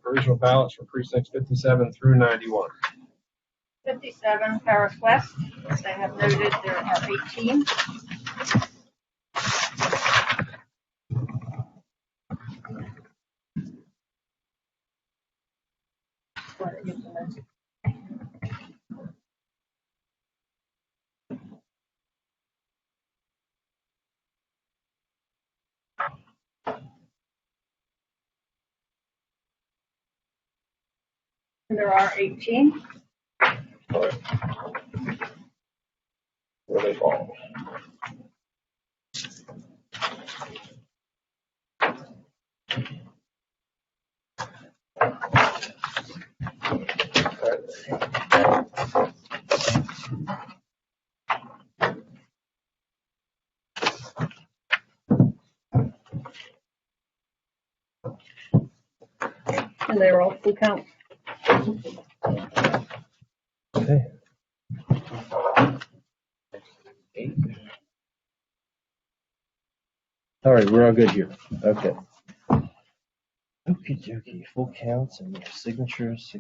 provisional ballots for precincts 57 through 91. 57, Paris West. As I have noted, there are 18. There are 18. Where they fall. And they were all full count. Okay. All right, we're all good here. Okay. Okie dokie, full counts and signatures.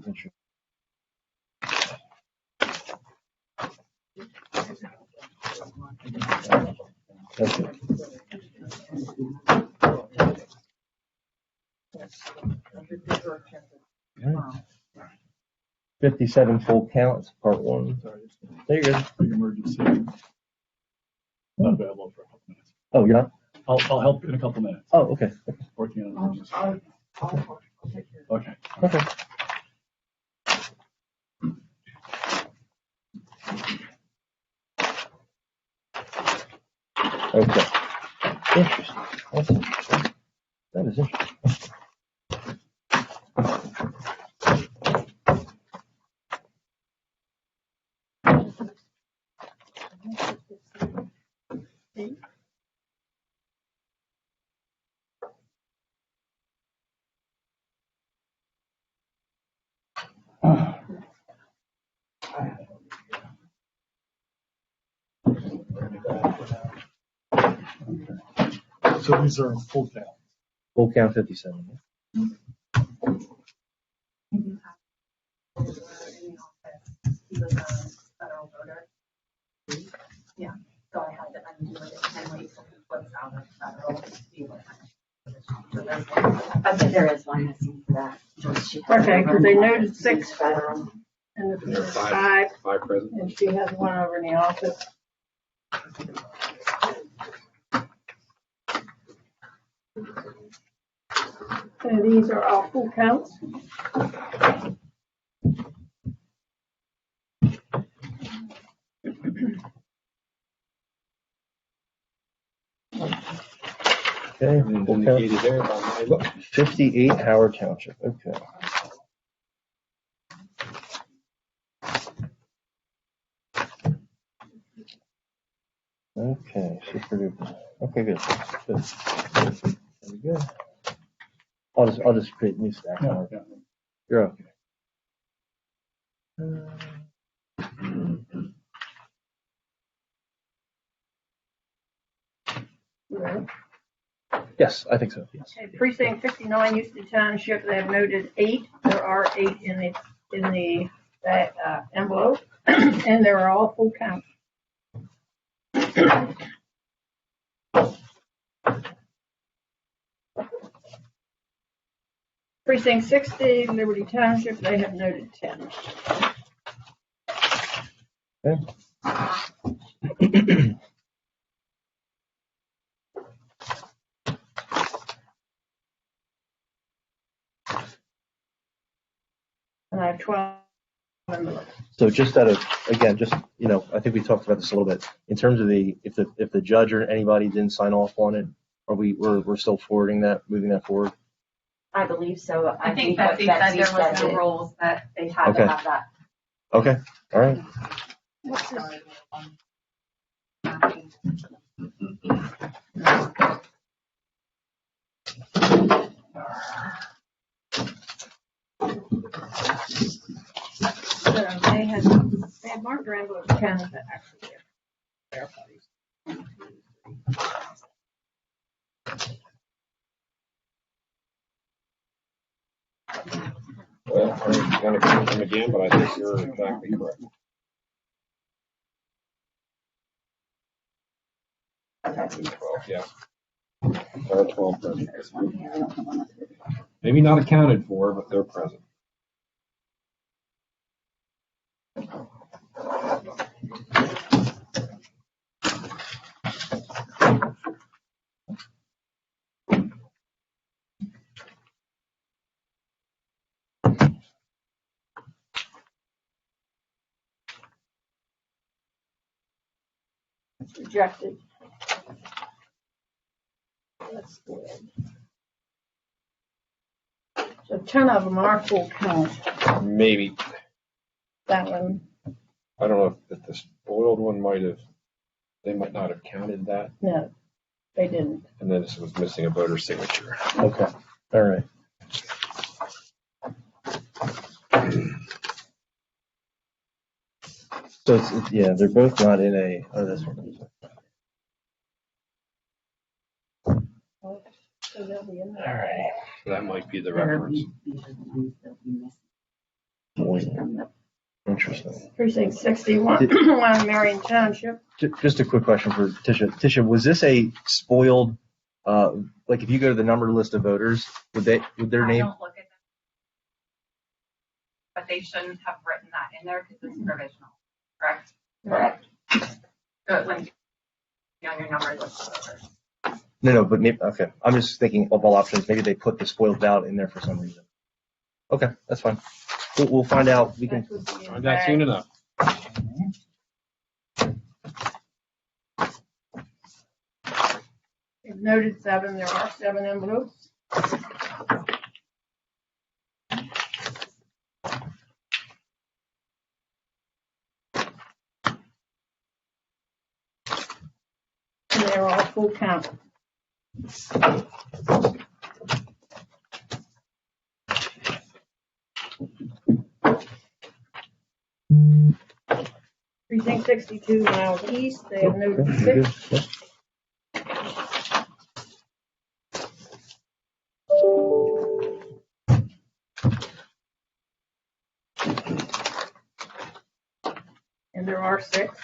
Okay. All right. 57 full counts, part 1. There you go. Emergency. Not available for a couple minutes. Oh, you're not? I'll help in a couple minutes. Oh, okay. Working on an emergency. Okay. Okay. Okay. Interesting. That's interesting. That is interesting. So these are full count. Full count 57. Yeah, so I had to undo it and wait till he flips out of federal. I think there is one missing for that. Okay, because they noted 6 federal. And this is 5. 5 present. And she has one over in the office. So these are all full counts. Okay, full count. There by my look. 58 Howard Township. Okay. Okay, super duper. Okay, good. Very good. I'll just create new stack. Yeah. You're okay. Right. Yes, I think so. Yes. Okay, precinct 59, Houston Township. They have noted 8. There are 8 in the envelope, and they're all full count. Precinct 60, Liberty Township. They have noted 10. Okay. And I have 12 envelopes. So just out of, again, just, I think we talked about this a little bit. In terms of if the judge or anybody didn't sign off on it, we're still forwarding that, moving that forward? I believe so. I think Betsy said there was no rules that they had to have that. Okay, all right. What's this? So they had marked their envelopes counted, but actually they're parties. I'm gonna count them again, but I think you're exactly correct. Yeah. There are 12 present. Maybe not accounted for, but they're present. It's rejected. That's good. So 10 of them are full count. Maybe. That one, I don't know if the spoiled one they might not have counted that. no, they didn't. And then this was missing a voter signature. Okay, all right. So yeah, they're both not in a, oh, this one. So they'll be in All there. right. That might be the reference. Interesting. Precinct 61, Marion Township. Just a quick question for Tisha. Tisha, was this a spoiled, like if you go to the numbered list of voters, would their I name? don't look at them. But they shouldn't have written that in there because it's provisional, correct? Correct. So it wouldn't be on your numbered list of voters. No, but maybe, okay. I'm just thinking of all options. Maybe they put the spoiled ballot in there for some reason. Okay, that's fine. We'll find out. We can. That would be in Find out soon bag. enough. They've noted 7, there are 7 envelopes. And they're all full count. Precinct 62 miles east, they have noted Okay, 6. good. Yeah. And there are 6.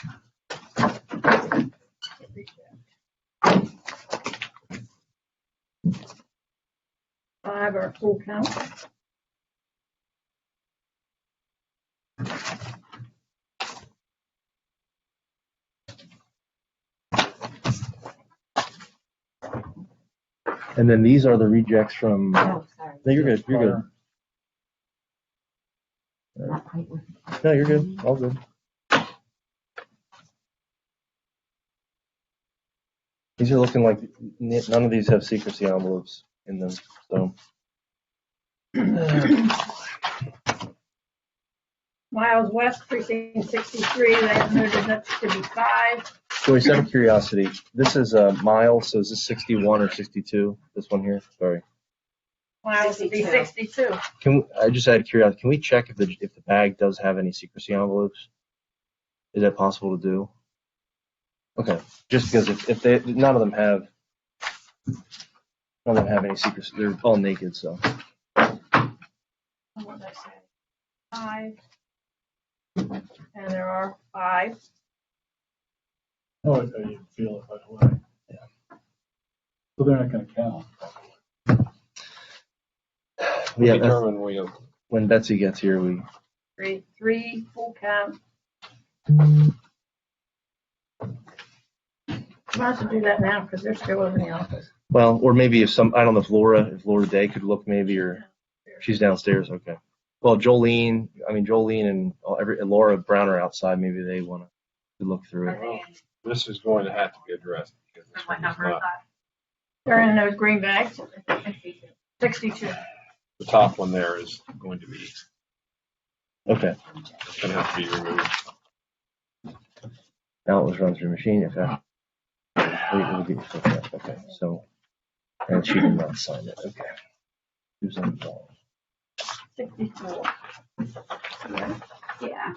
5 are full count. And then these are the rejects from. Oh, sorry. No, you're good. You're good. Not quite with- No, you're good. All good. These are looking like none of these have secrecy envelopes in them. So. Miles west, precinct 63, they have noted that to be 5. Joyce, out of curiosity, this is Miles, so is this 61 or 62? This one here? Sorry. Miles would be 62. I just had curiosity, can we check if the bag does have any secrecy envelopes? Is that possible to do? Okay, just because if they, none of them have any secrecy, they're all naked, so. What did I say? 5. And there are 5. Oh, I you feel it by the way. Yeah. So they're not gonna count. Yeah, that's, Determine when Betsy gets here, we. 3 full count. Might as well do that now because they're still in the office. Well, or maybe if I don't know if Laura Day could look maybe, or she's downstairs. Okay. Well, Jolene and Laura Brown are outside. Maybe they want to look through it. Well, this is going to have to be addressed because And this what one is number is not. that? They're in those green bags. 62. The top one there is going to be, Okay. it's going to have to be removed. Now it was run through machine. Okay. We'll get you fixed up. Okay. So, and she did not sign it. Okay. Who's on the phone? 64. Yeah.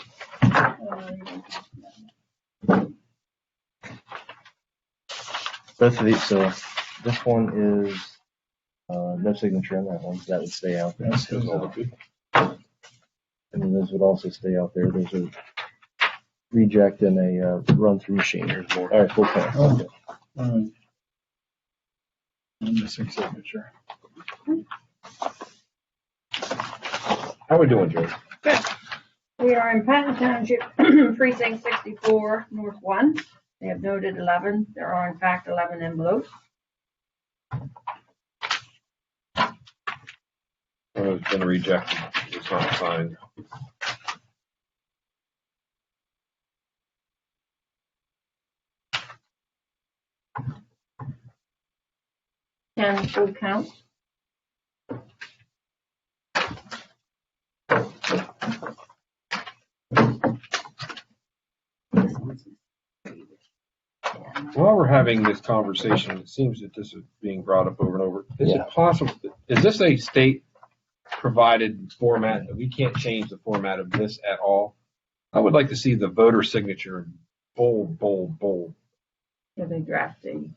Both of these. So this one is no signature on that one. So that would stay out there. That's all the people. And then those would also stay out there. There's a reject and a run-through machine. Here's more. All right, full count. Oh. I'm missing signature. How we doing, Joe? We are in Patton Township, precinct 64, North 1. They have noted 11. There are in fact 11 envelopes. It's been rejected. It's not signed. And full count. While we're having this conversation, it seems that this is being brought up over and over. Is Yeah. it possible, is this a state provided format that we can't change the format of this at all? I would like to see the voter signature bold, bold, bold. So they draft the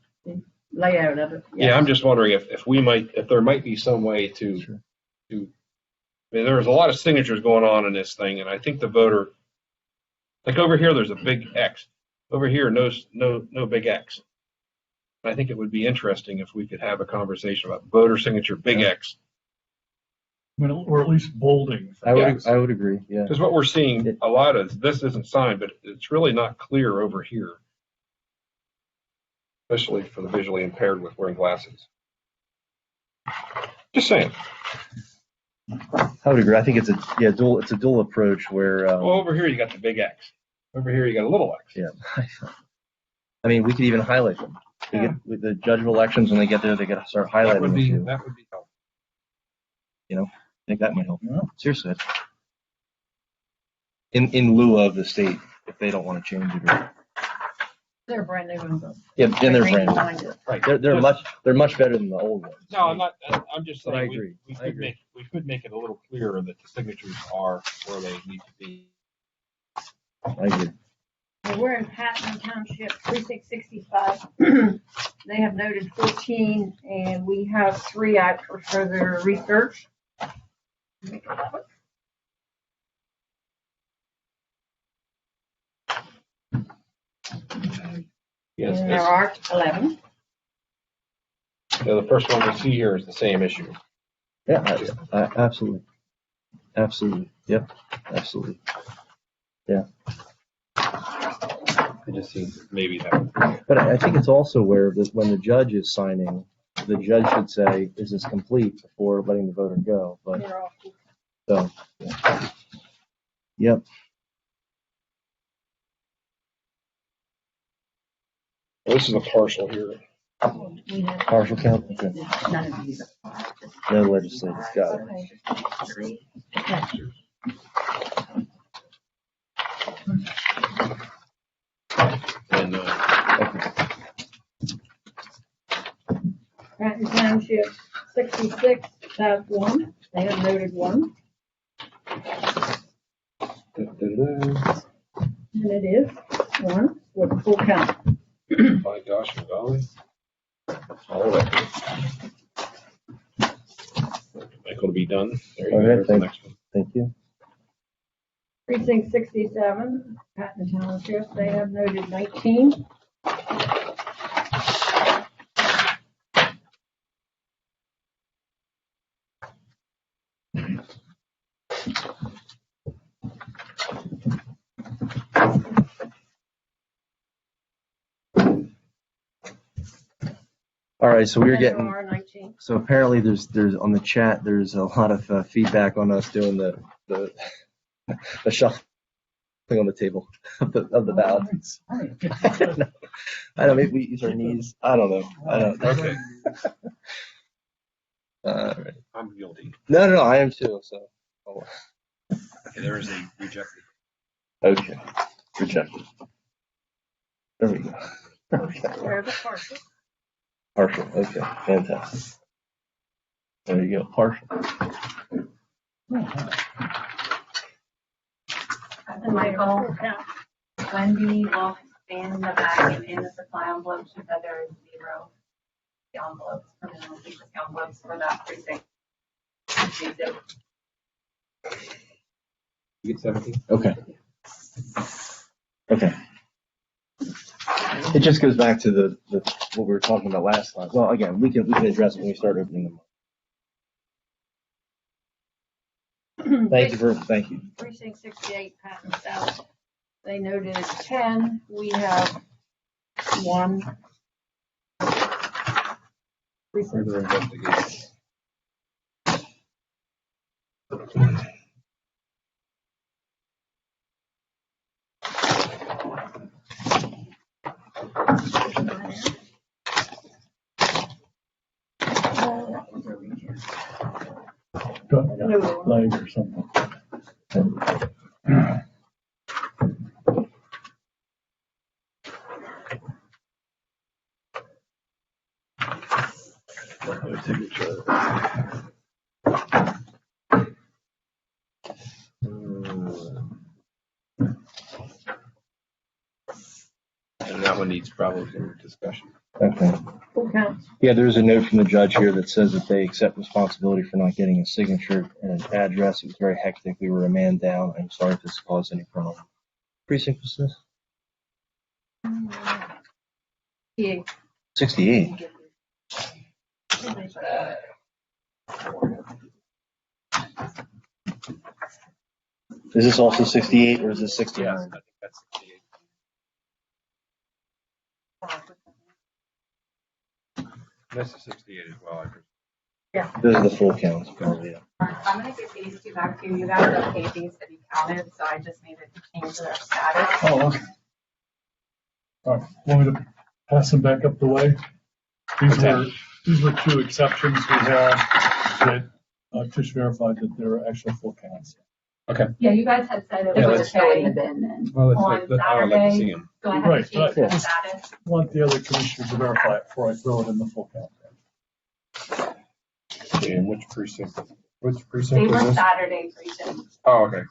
layout of it. Yeah, I'm just wondering if there might be some way to, Sure. I mean, there's a lot of signatures going on in this thing, and I think the voter, like over here, there's a big X. Over here, no big X. I think it would be interesting if we could have a conversation about voter signature, big X. I mean, or at least bolding. I would Yes. I would agree. Yeah. Because what we're seeing a lot of, this isn't signed, but it's really not clear over here. Especially for the visually impaired with wearing glasses. Just saying. I would agree. I think it's a dual approach where Well, over here you got the big X. Over here you got a little X. yeah. I mean, we could even highlight them. With the judge of elections, when they get there, they got to start highlighting That would them be too. helpful. I think that might help. Yeah. Seriously. In lieu of the state, if they don't want to change it. Or, They're brand new envelopes. yeah, then they're brand new. Behind it. Right. They're much better than the old ones. No, I'm just But I saying agree. we I agree. could make it a little clearer that the signatures are where they need to be. I agree. Well, we're in Patton Township, precinct 65. They have noted 14, and we have 3 out for further research. Yes. And there are 11. So the first one we see here is the same issue. Yeah, absolutely. Absolutely. Yep. Absolutely. It just seems maybe that. But I think it's also where when the judge is signing, the judge should say, "Is this complete?" before letting the voter go. But They're all so, yeah. Yep. This is a partial here. we have. Partial count. Okay. None of these. No legislators. Got it. Okay. And Patton Township 66 have 1. They have noted 1. And it is 1 with a full count. by gosh, golly. All right. Michael to be done. There you go. Okay, There's the thanks. next one. Thank you. Precinct 67, Patton Township, they have noted 19. All right. So we're And there getting. are 19. So apparently, there's on the chat. There's a lot of feedback on us doing the shuffling on the table of the ballots. I don't know. I don't know. Maybe we use our knees. I don't know. I don't. Okay. All right. I'm guilty. No. I am too. So. Okay, there is a rejected. Okay. Rejected. There we go. Okay. There's a partial. Partial. Okay. Fantastic. There you go. Partial. And Michael, full count. Wendy looked in the bag and in the supply envelope, she said there is 0 envelopes, criminal secret envelopes for that precinct. She did. You get 17? Okay. Okay. It just goes back to the what we were talking about last time. Well, again, we can address it when we start opening them up. Thank you. Precinct 68, Patton South. They noted 10. We have 1. Further investigation. Leg or something. And that one needs probably some discussion. Okay. Full count. Yeah, there's a note from the judge here that says that they accept responsibility for not getting a signature and an address. It was very hectic. We were a man down. I'm sorry if this caused any problem. Precinct was this? Yeah. 68. Is this also 68 or is this 69? Yes, I think that's 68. This is 68 as well, I presume. Those are the full counts, probably. Yeah. I'm gonna give these two back to you. You guys okay these to be counted, so I just needed to change their status. Oh, okay. All right, want me to pass them back up the way? These were 2 exceptions we had that Tish verified that they were actual full counts. Yeah, you guys had said it Yeah, was let's okay. Go in the bin then. Well, On I would like to see Saturday. him. Go ahead Right, and change right. their status. Want the other commissioners to verify it before I throw it in the full count. Okay, and which precinct? Which They precinct were is this? Saturday precincts. Oh, okay.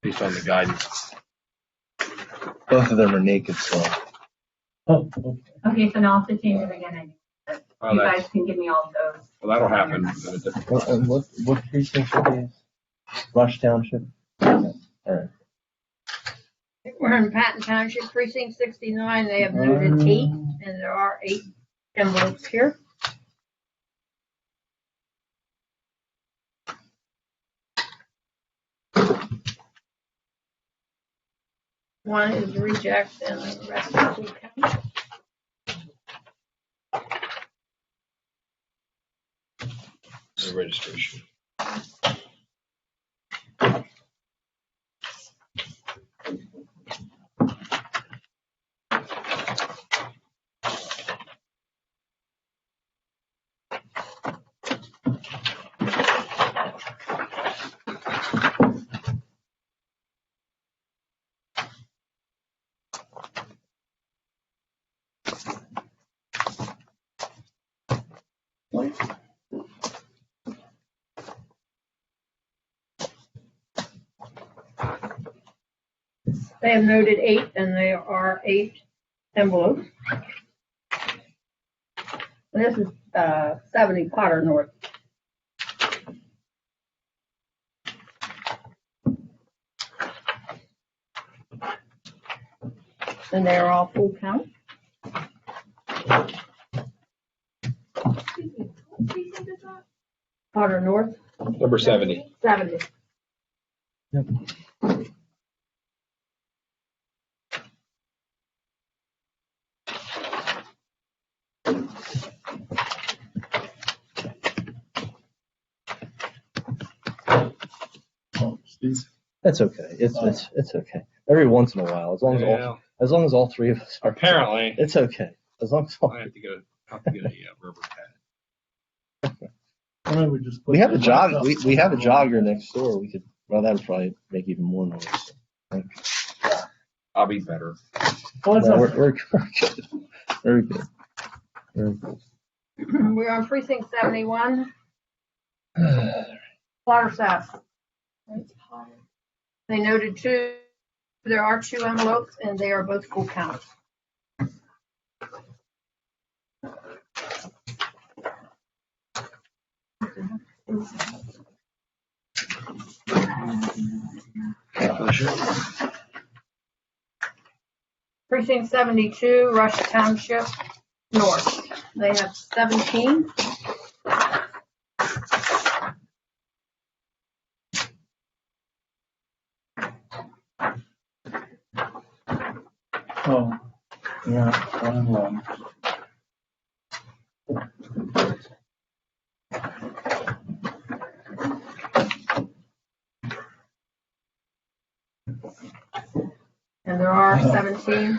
Based on the guidance. Both of them are naked, so. Oh, okay. Okay, so now I'll have to change it again. Oh, You that's, guys can give me all those. well, that'll happen at a different What, time. what precinct are these? Rush Township? All right. We're in Patton Township, Precinct 69. They have noted 8, and there are 8 envelopes here. One is reject and the rest is full count. The registration. They have noted 8, and there are 8 envelopes. And this is 70 Potter North. And they are all full count. Potter North, Number 70. 70. Oh, Steve. That's okay. It's okay. Every once in a while, as long as all 3 of us are. Apparently, It's okay. As long as all, I have to get a rubber pad. Why don't we just put we have a that jog. up? We have a jogger next door. We could. Well, that would probably make even more noise. I'll be better. Oh, that's No, not- we're good. Very good. Very good. We're on Precinct 71, Potter South. They noted 2, there are 2 envelopes, and they are both full count. Precinct 72, Rush Township North. They have 17. Oh, yeah, 1 and 1. And there are 17.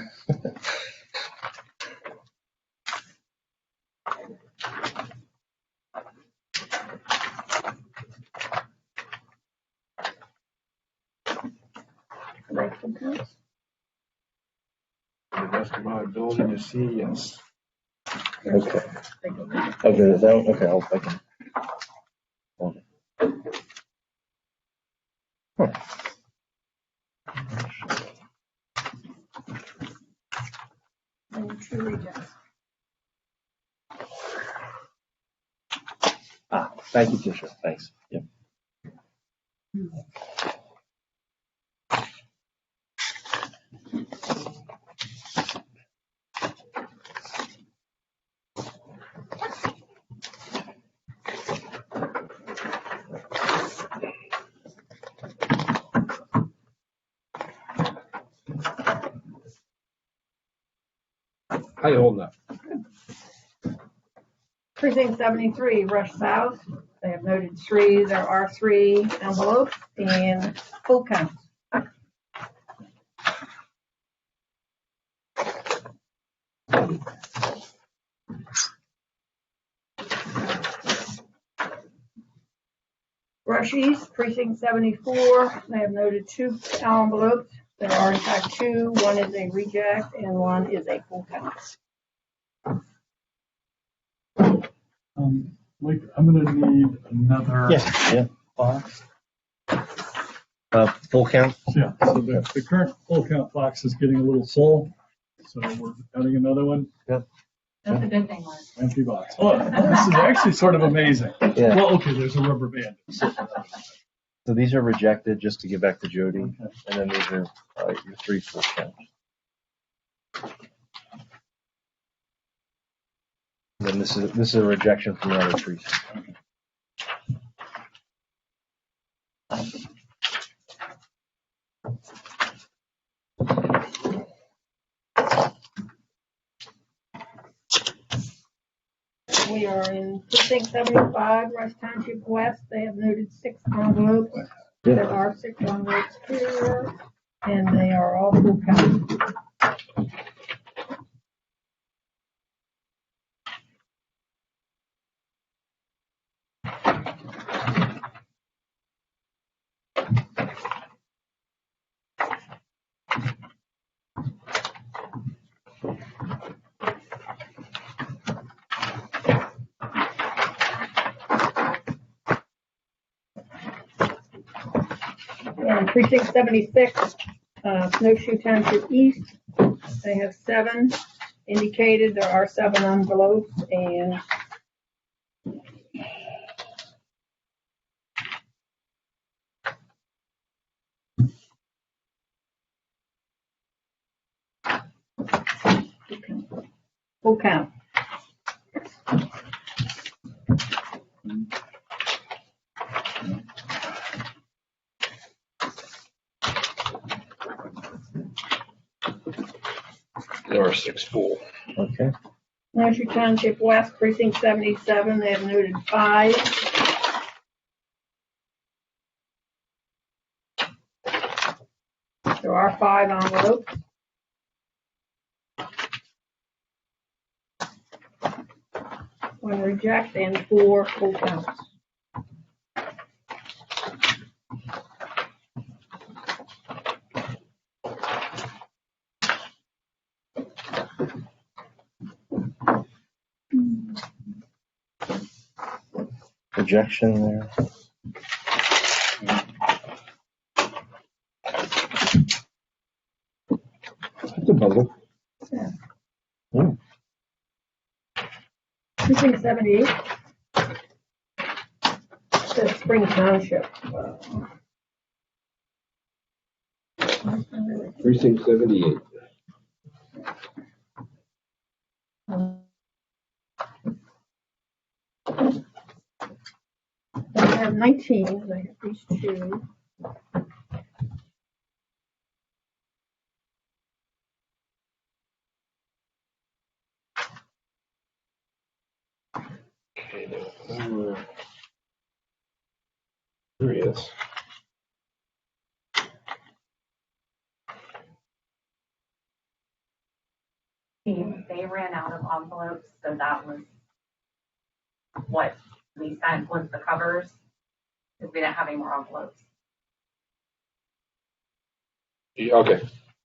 To the best of my ability to see, yes. Okay. Okay, is that, okay, I can. Okay. Huh. And 2 rejects. Thank you, Tisha. Thanks. Yep. How you holding up? Precinct 73, Rush South. They have noted 3. There are 3 envelopes and full counts. Rush East, Precinct 74. They have noted 2 envelopes. There are in fact 2. 1 is a reject and 1 is a full count. Mike, I'm gonna need another Yeah. box. Full count? Yeah, so the current full count box is getting a little full, so we're adding another one, That's a good thing, Mark. empty box. Oh, this is actually sort of amazing. Yeah. Well, okay, there's a rubber band. So these are rejected, just to get back to Jody, Okay. and then these are your 3 full counts. And then this is a rejection from the other trees. We are in Precinct 75, Rush Township West. They have noted 6 envelopes. There are 6 envelopes here, and they are all full count. Precinct 76, Snowshoe Township East. They have 7 indicated. There are 7 envelopes and full count. There are 6 full. Okay. Snowshoe Township West, Precinct 77, they have noted 5. There are 5 envelopes. One reject and 4 full counts. Rejection there. That's a puzzle. Yeah. Precinct 78. Spring Township. Precinct 78. They have 19, they have these two. Okay, now, there he is. They ran out of envelopes, so that was what we sent was the covers, because we didn't have any more envelopes. Okay,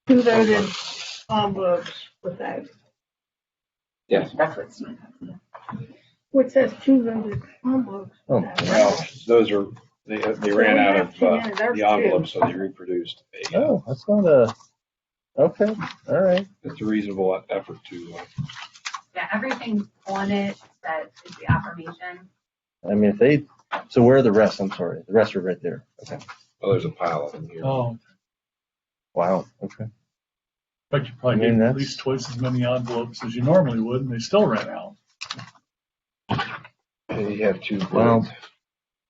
Who voted envelopes without? yes. That's what's. Which says two voted envelopes. Oh, without. Well, those are, they ran out of Yeah, there's the envelopes, so they reproduced. Oh, that's not a, okay, all right. It's a reasonable effort to, Yeah, everything on it that is the affirmation. I mean, if they, so where are the rest? I'm sorry. The rest are right there. Okay. well, there's a pile of them here. Oh, Wow, okay. but you probably I mean, gave at that's- least twice as many envelopes as you normally would, and they still ran out. And you have two. Well,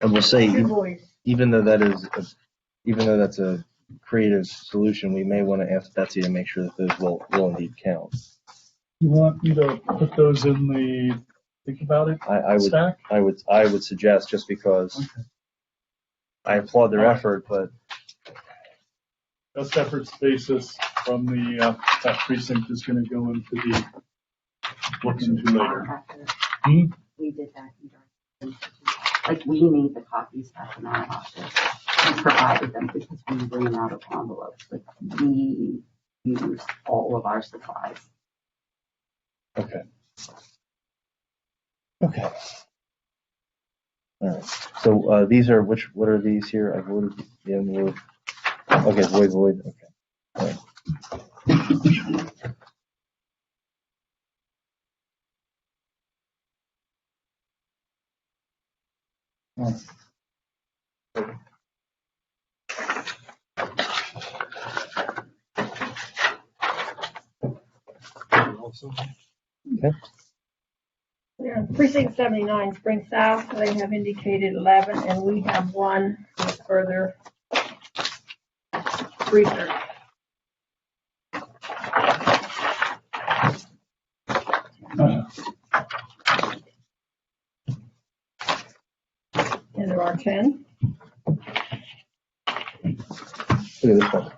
and we'll say, Two boys. even though that's a creative solution, we may want to ask Betsy to make sure that those will indeed count. You want me to put those in the, think about it, I stack? would suggest, just because Okay. I applaud their All right. effort, but Best efforts basis from the, that precinct is gonna go into the, look into later. Hmm? We did that in our, like, we made the copies back in our office and provided them because we ran out of envelopes. Like, we used all of our supplies. okay. Okay. All right. So these are what are these here? I voted the envelope. Okay, void. Okay. All right. Yeah, Precinct 79, Spring South, they have indicated 11, and we have one with further research. And there are 10. Look at this one.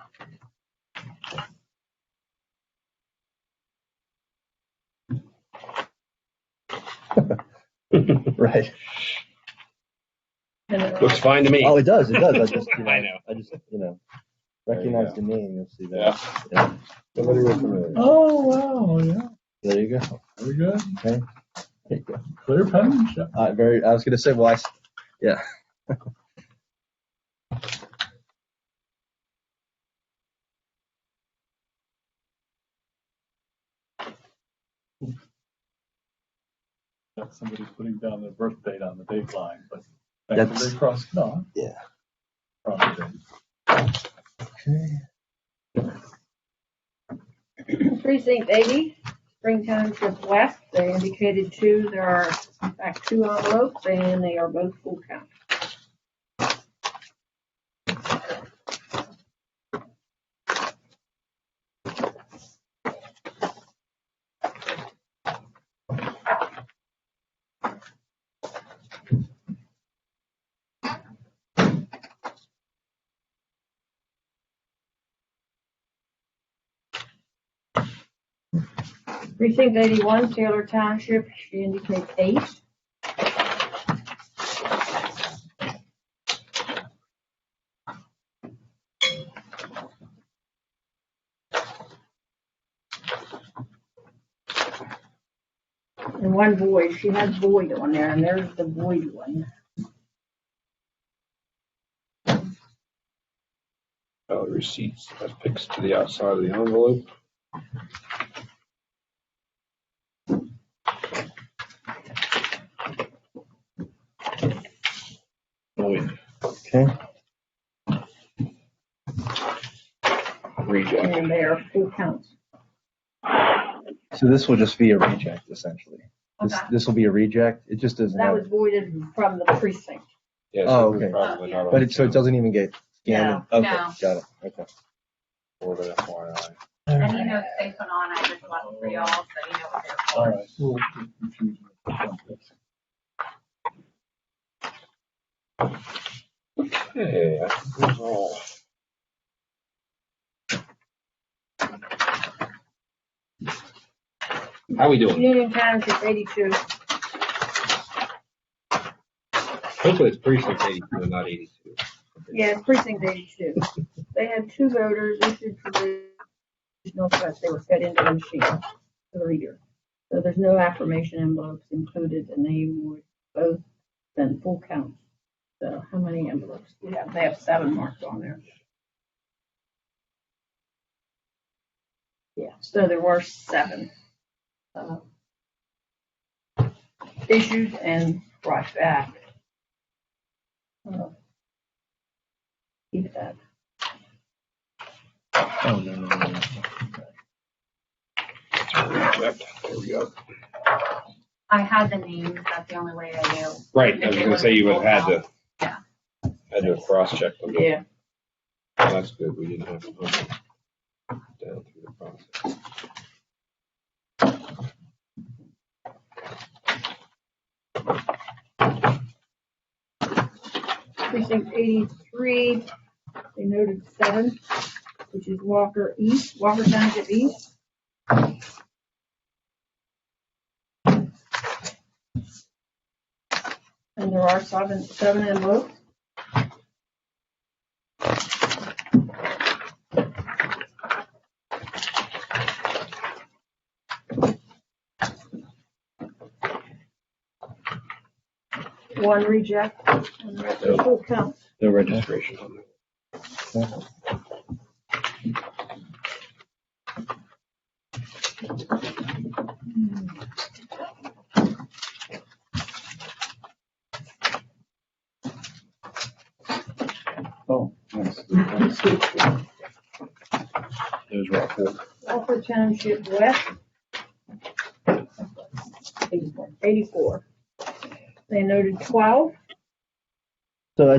Right. And there Looks are, fine to me. Oh, it does. I just, I know. recognize the name. You'll see that. Yeah. Somebody with them. Oh, wow, yeah, There you go. very good. Okay. There you go. Clear penmanship. I was going to say, well, yeah. That's somebody putting down their birth date on the date line, but That's- thankfully they crossed it off. Yeah. Proper date. Okay. Precinct 80, Spring Township West, they indicated 2. There are, in fact, 2 envelopes, and they are both full count. Precinct 81, Taylor Township, she indicates 8. And 1 void, she has void on there, and there's the void one. Oh, the receipts affixed to the outside of the envelope. Void. Okay. Reject. And they are full counts. So this will just be a reject, essentially. Okay. This will be a reject. It just doesn't That have, was voided from the precinct. Yeah, Oh, so we're okay. probably not on but so it doesn't even get scanned. No. Okay, No. got it. Okay. Or the FYI. Any notes they put on, I just left for y'all, so you know what they're All for. right. We'll get confused with this. Okay, I think that's all. How we doing? Union Township 82. Hopefully it's precinct 82 and not 82. Yeah, precinct 82. They had 2 voters issued provisional because they were fed into the machine for the reader. So there's no affirmation envelopes included, and they would both send full counts. So how many envelopes do we have? They have 7 marked on there. Yeah, so there were 7 issued and brought back. Keep that. Oh, no. Reject. There we go. I had the names, that's the only way I knew. Right, I was gonna say you would have had to. Yeah. Had to cross-check them. Yeah. Well, that's good, we didn't have to hunt them down through the process. Precinct 83, they noted 7, which is Walker East, Walker Township East. And there are 7 envelopes. One reject, and the rest are full count. No registration on that. Oh, nice. Those were all full. Walker Township West. 84. They noted 12. So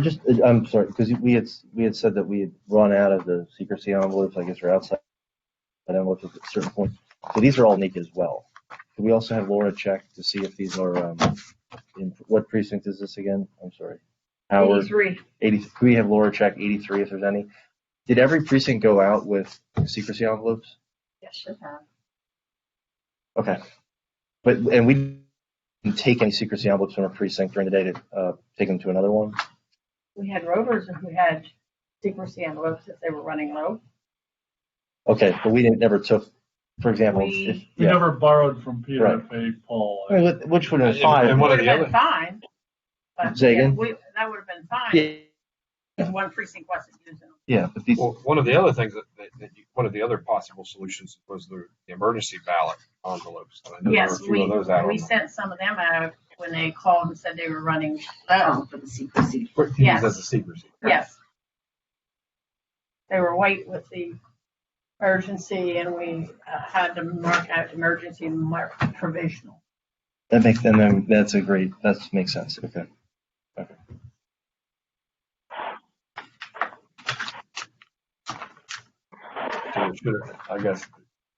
I'm sorry, because we had said that we had run out of the secrecy envelopes, I guess, or outside envelopes at a certain point. So these are all naked as well. Can we also have Laura check to see if these are, in what precinct is this again? I'm sorry. Howard. 83. 80, can we have Laura check 83 if there's any? Did every precinct go out with secrecy envelopes? Yes, should have. Okay. And we didn't take any secrecy envelopes from a precinct during the day to take them to another one? We had rovers who had secrecy envelopes if they were running low. Okay, but we never took, for example, We We never borrowed from Peter, Right. paid Paul. I mean, which would have been fine. And Would one of have the been other, fine. But Say yeah, again? that would have been fine Yeah, because one precinct wasn't using them. yeah, but these, well, one of the other things one of the other possible solutions was the emergency ballot envelopes. And I know there were Yes, a few of those out we on sent some of them out when they called and said they were running Oh, low. for the secrecy. the, Yes. as a secrecy. Yes. They were white with the urgency and we had to mark out emergency and mark provisional. that makes sense. Okay. So it should have, I guess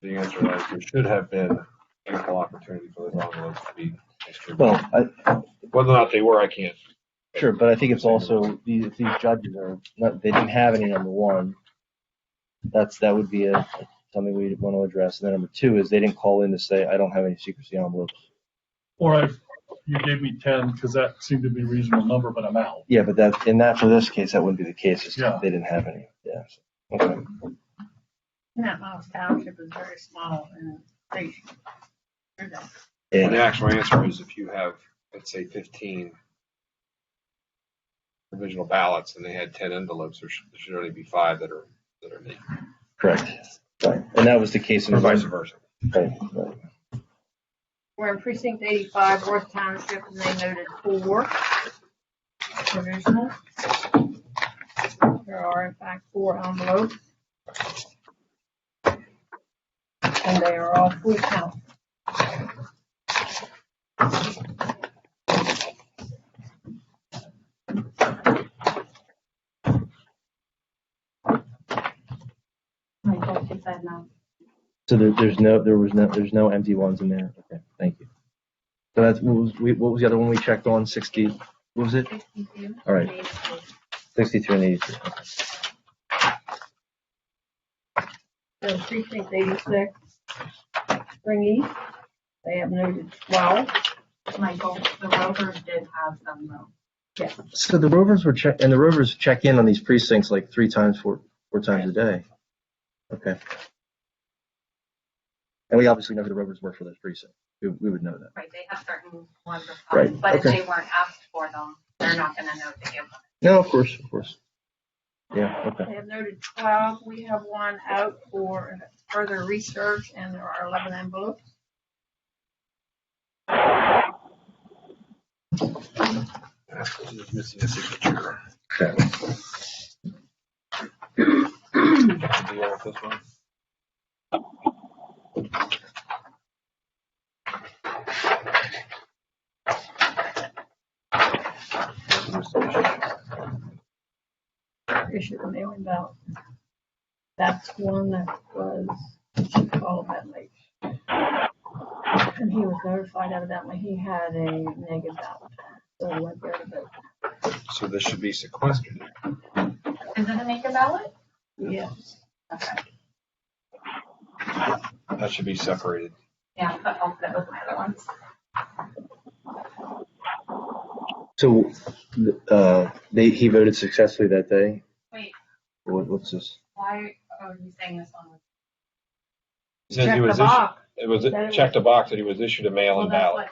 the answer is there should have been ample opportunity for those envelopes to be distributed. Well, Whether or not they were, I can't. sure, but I think it's also, if these judges are not, they didn't have any, number one, that would be something we want to address. And then number two is they didn't call in to say, I don't have any secrecy envelopes. Or you gave me 10 because that seemed to be a reasonable number, but I'm out. Yeah, but for this case, that wouldn't be the case. It's Yeah. They didn't have any. Yeah. Okay. And that Miles Township is very small and they. And the Yeah. actual answer is if you have, let's say, 15 provisional ballots and they had 10 envelopes, there should only be 5 that are naked, Correct. Right. And that was the case in or vice versa. Right. We're in precinct 85, North Township, and they noted 4 provisional. There are in fact 4 envelopes. And they are all full count. Michael, she said no. So there's no empty ones in there. Okay, thank you. So that's what was the other one we checked on? 60. What was it? 62. All right. 62 and 83. Okay. So precinct 86, Spring East, they have noted 12. Michael, the Rovers did have some though. So the Rovers the Rovers check in on these precincts like 3 times, 4 times a day. Okay. And we obviously know who the Rovers were for those precincts. We would know that. Right, they have certain ones of Right, but if okay. they weren't asked for them, they're not gonna know to give them. No, of course. Yeah, okay. They have noted 12. We have one out for further research, and there are 11 envelopes. Just missing a signature. Okay. Do you want this one? Issue the mailing ballot. That's one that was called that late. And he was notified evidently he had a negative ballot. So he went there to vote. So this should be sequestered. Is it a naked ballot? Yes. Okay. That should be separated. Yeah, but I'll put it with my other ones. So he voted successfully that day. Wait, What's this? why are you saying this one was? It says Check he the was box. It was That it checked a box that he was issued a Well, mail-in that's ballot.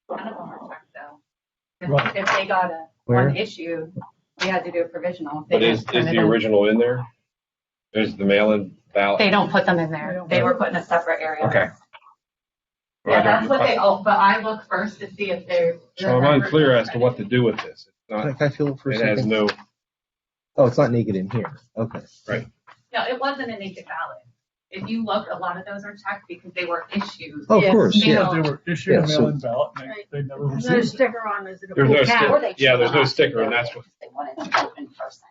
what none of them are checked though. Right. If they got Where? one issue, we had to do a provisional. They But is didn't turn it the in. original in there? Is the mail-in ballot? They don't put them in there. They were put in a separate area. Okay. Yeah, that's what they, but I look first to see if they're. So I'm unclear as to what to do with this. It's not, Can I feel it for a it has second? no, Oh, it's not naked in here. Okay. No, it wasn't a naked ballot. If you look, a lot of those are checked because they were issued. Oh, of Yes. course, yeah. But they were issued Yeah, a so- mail-in ballot, and Right. they never There's no received it. sticker on, is it a There's full no count? sticker. Or they Yeah, there's no check sticker, it and that's what- They wanted to vote in person.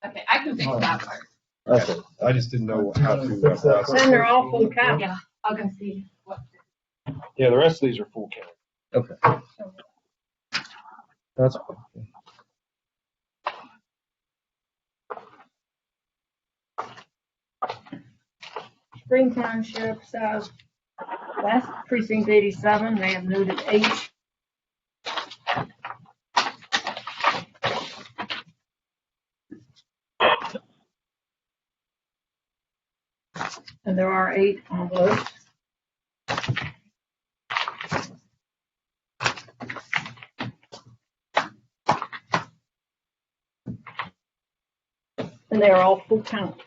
Okay, I can fix that part. Okay. I just didn't know how to Fix that process. And they're all full count. Yeah, I'll go see what. Yeah, the rest of these are full count. Okay. That's cool. Spring Township, South West, Precinct 87, they have noted 8. And there are 8 envelopes. And they are all full count.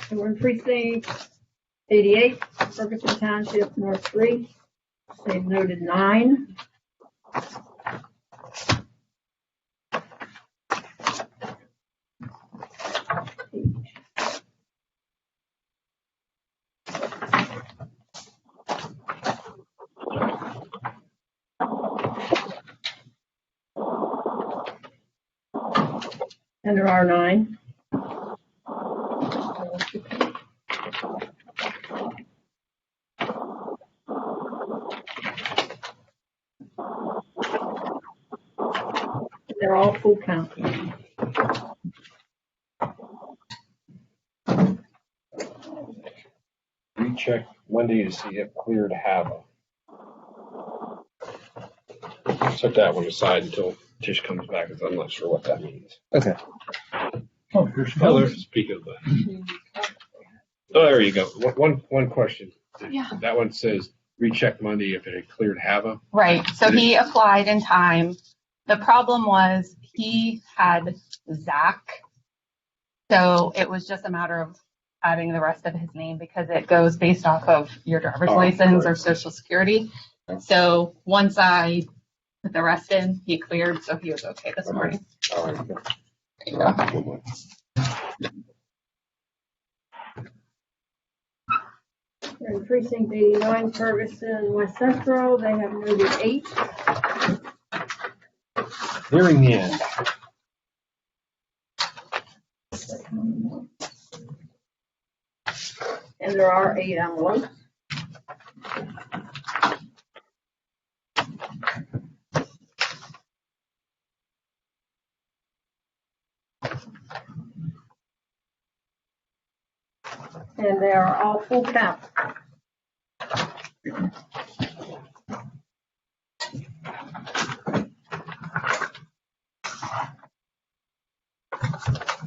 So we're in precinct 88, Ferguson Township, North 3. They've noted 9. And there are 9. They're all full count. Recheck Wendy to see if clear to have them. Set that one aside until Tish comes back, because I'm not sure what that means. Okay. Oh, here she Oh, goes. there's speak of the. Oh, there you go. One question. Yeah. That one says recheck Monday if it had cleared HAVA. Right. So he applied in time. The problem was he had Zach. So it was just a matter of adding the rest of his name because it goes based off of your driver's license or social security. So once I put the rest in, he cleared. So he was okay this morning. All right. There you go. Good one. In precinct 89, Ferguson, West Central, they have noted 8. Nearing the end. And there are 8 envelopes. And they are all full count.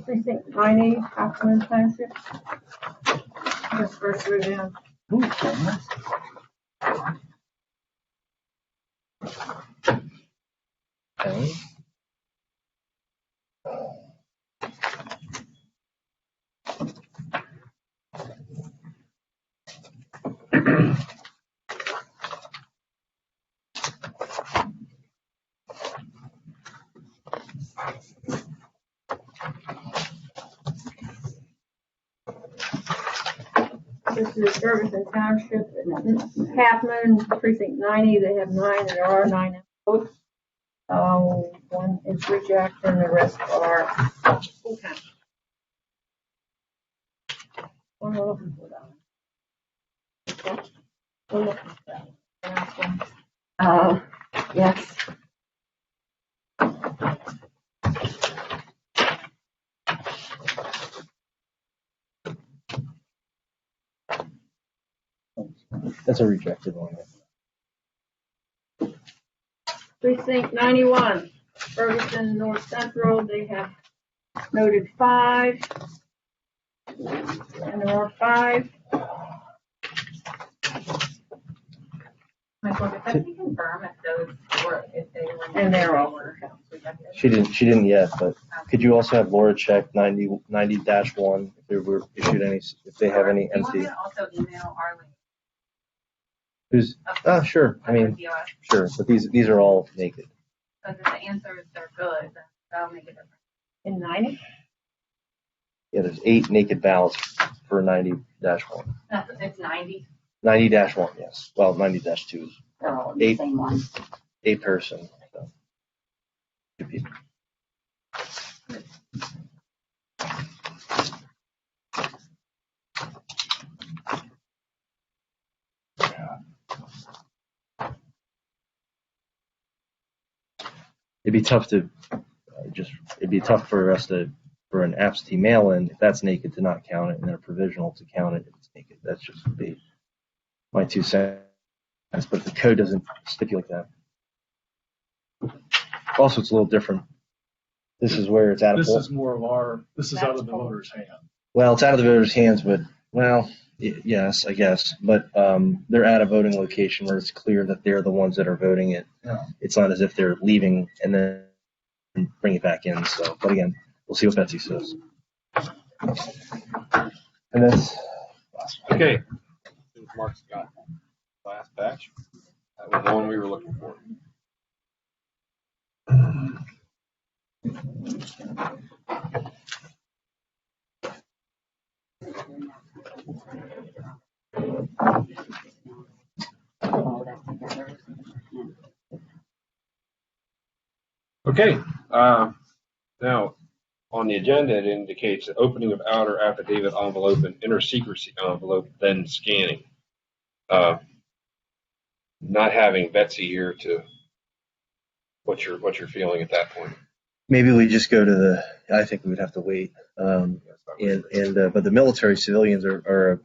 Precinct 90, Hoffman Township. Just first row down. Okay. This is Ferguson Township, Half Moon Precinct 90, they have 9, and there are 9 envelopes. One is reject, and the rest are full count. One more looking for that one. Okay. One looking for that one. Last one. Yes. That's a rejected one. Precinct 91, Ferguson North Central, they have noted 5. And there are 5. Michael, did Betsy confirm if those were, if they were? And they're all rejected? She didn't yet, but could you also have Laura check 90-1 if there were issued any, if they have any Do you want empty? me to also email Arlene? Who's, sure, I mean, POS? sure, but these are all naked. Because if the answers are good, then that'll make a difference. In 90? Yeah, there's 8 naked ballots for 90-1. It's 90. 90-1, yes. Well, 90-2 is They're all in the 8. same one. 8 person. So. Could be. It'd be tough to it'd be tough for us for an absentee mail-in if that's naked to not count it, and then a provisional to count it if it's naked. That's just be my 2 cents. But the code doesn't stipulate that. Also, it's a little different. This is where it's out of. This is more of our, this is out of the voter's hand. Well, it's out of the voters' hands, but yes, I guess. But they're at a voting location where it's clear that they're the ones that are voting it. Yeah. It's not as if they're leaving and then bring it back in. So, but again, we'll see what Betsy says. And that's Okay. Mark's got last batch. That was the one we were looking for. Okay, now on the agenda, it indicates the opening of outer affidavit envelope and inner secrecy envelope, then scanning. Not having Betsy here to, what's your feeling at that point? maybe we just go to I think we would have to wait. But the military civilians are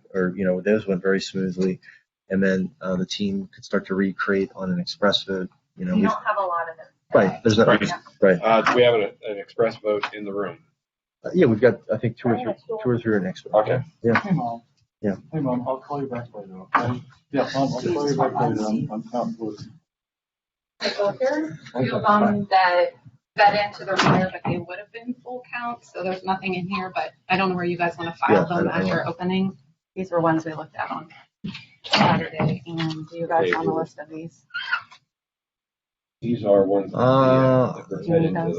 those went very smoothly, and then the team could start to recreate on an express vote. You don't have a lot of them. Right. There's no Right. right. Do we have an express vote in the room? Yeah, we've got I think two or three are next. Okay. Yeah. Hey, Mom, I'll call you back later, okay? Yeah, Mom, I'll call you back later. I'm counting. So here's two of them that fed into the reader, but they would have been full count, so there's nothing in here, but I don't know where you guys want to file them as you're opening. These were ones we looked at on Saturday, and do you guys want a list of these? These are ones that were fed into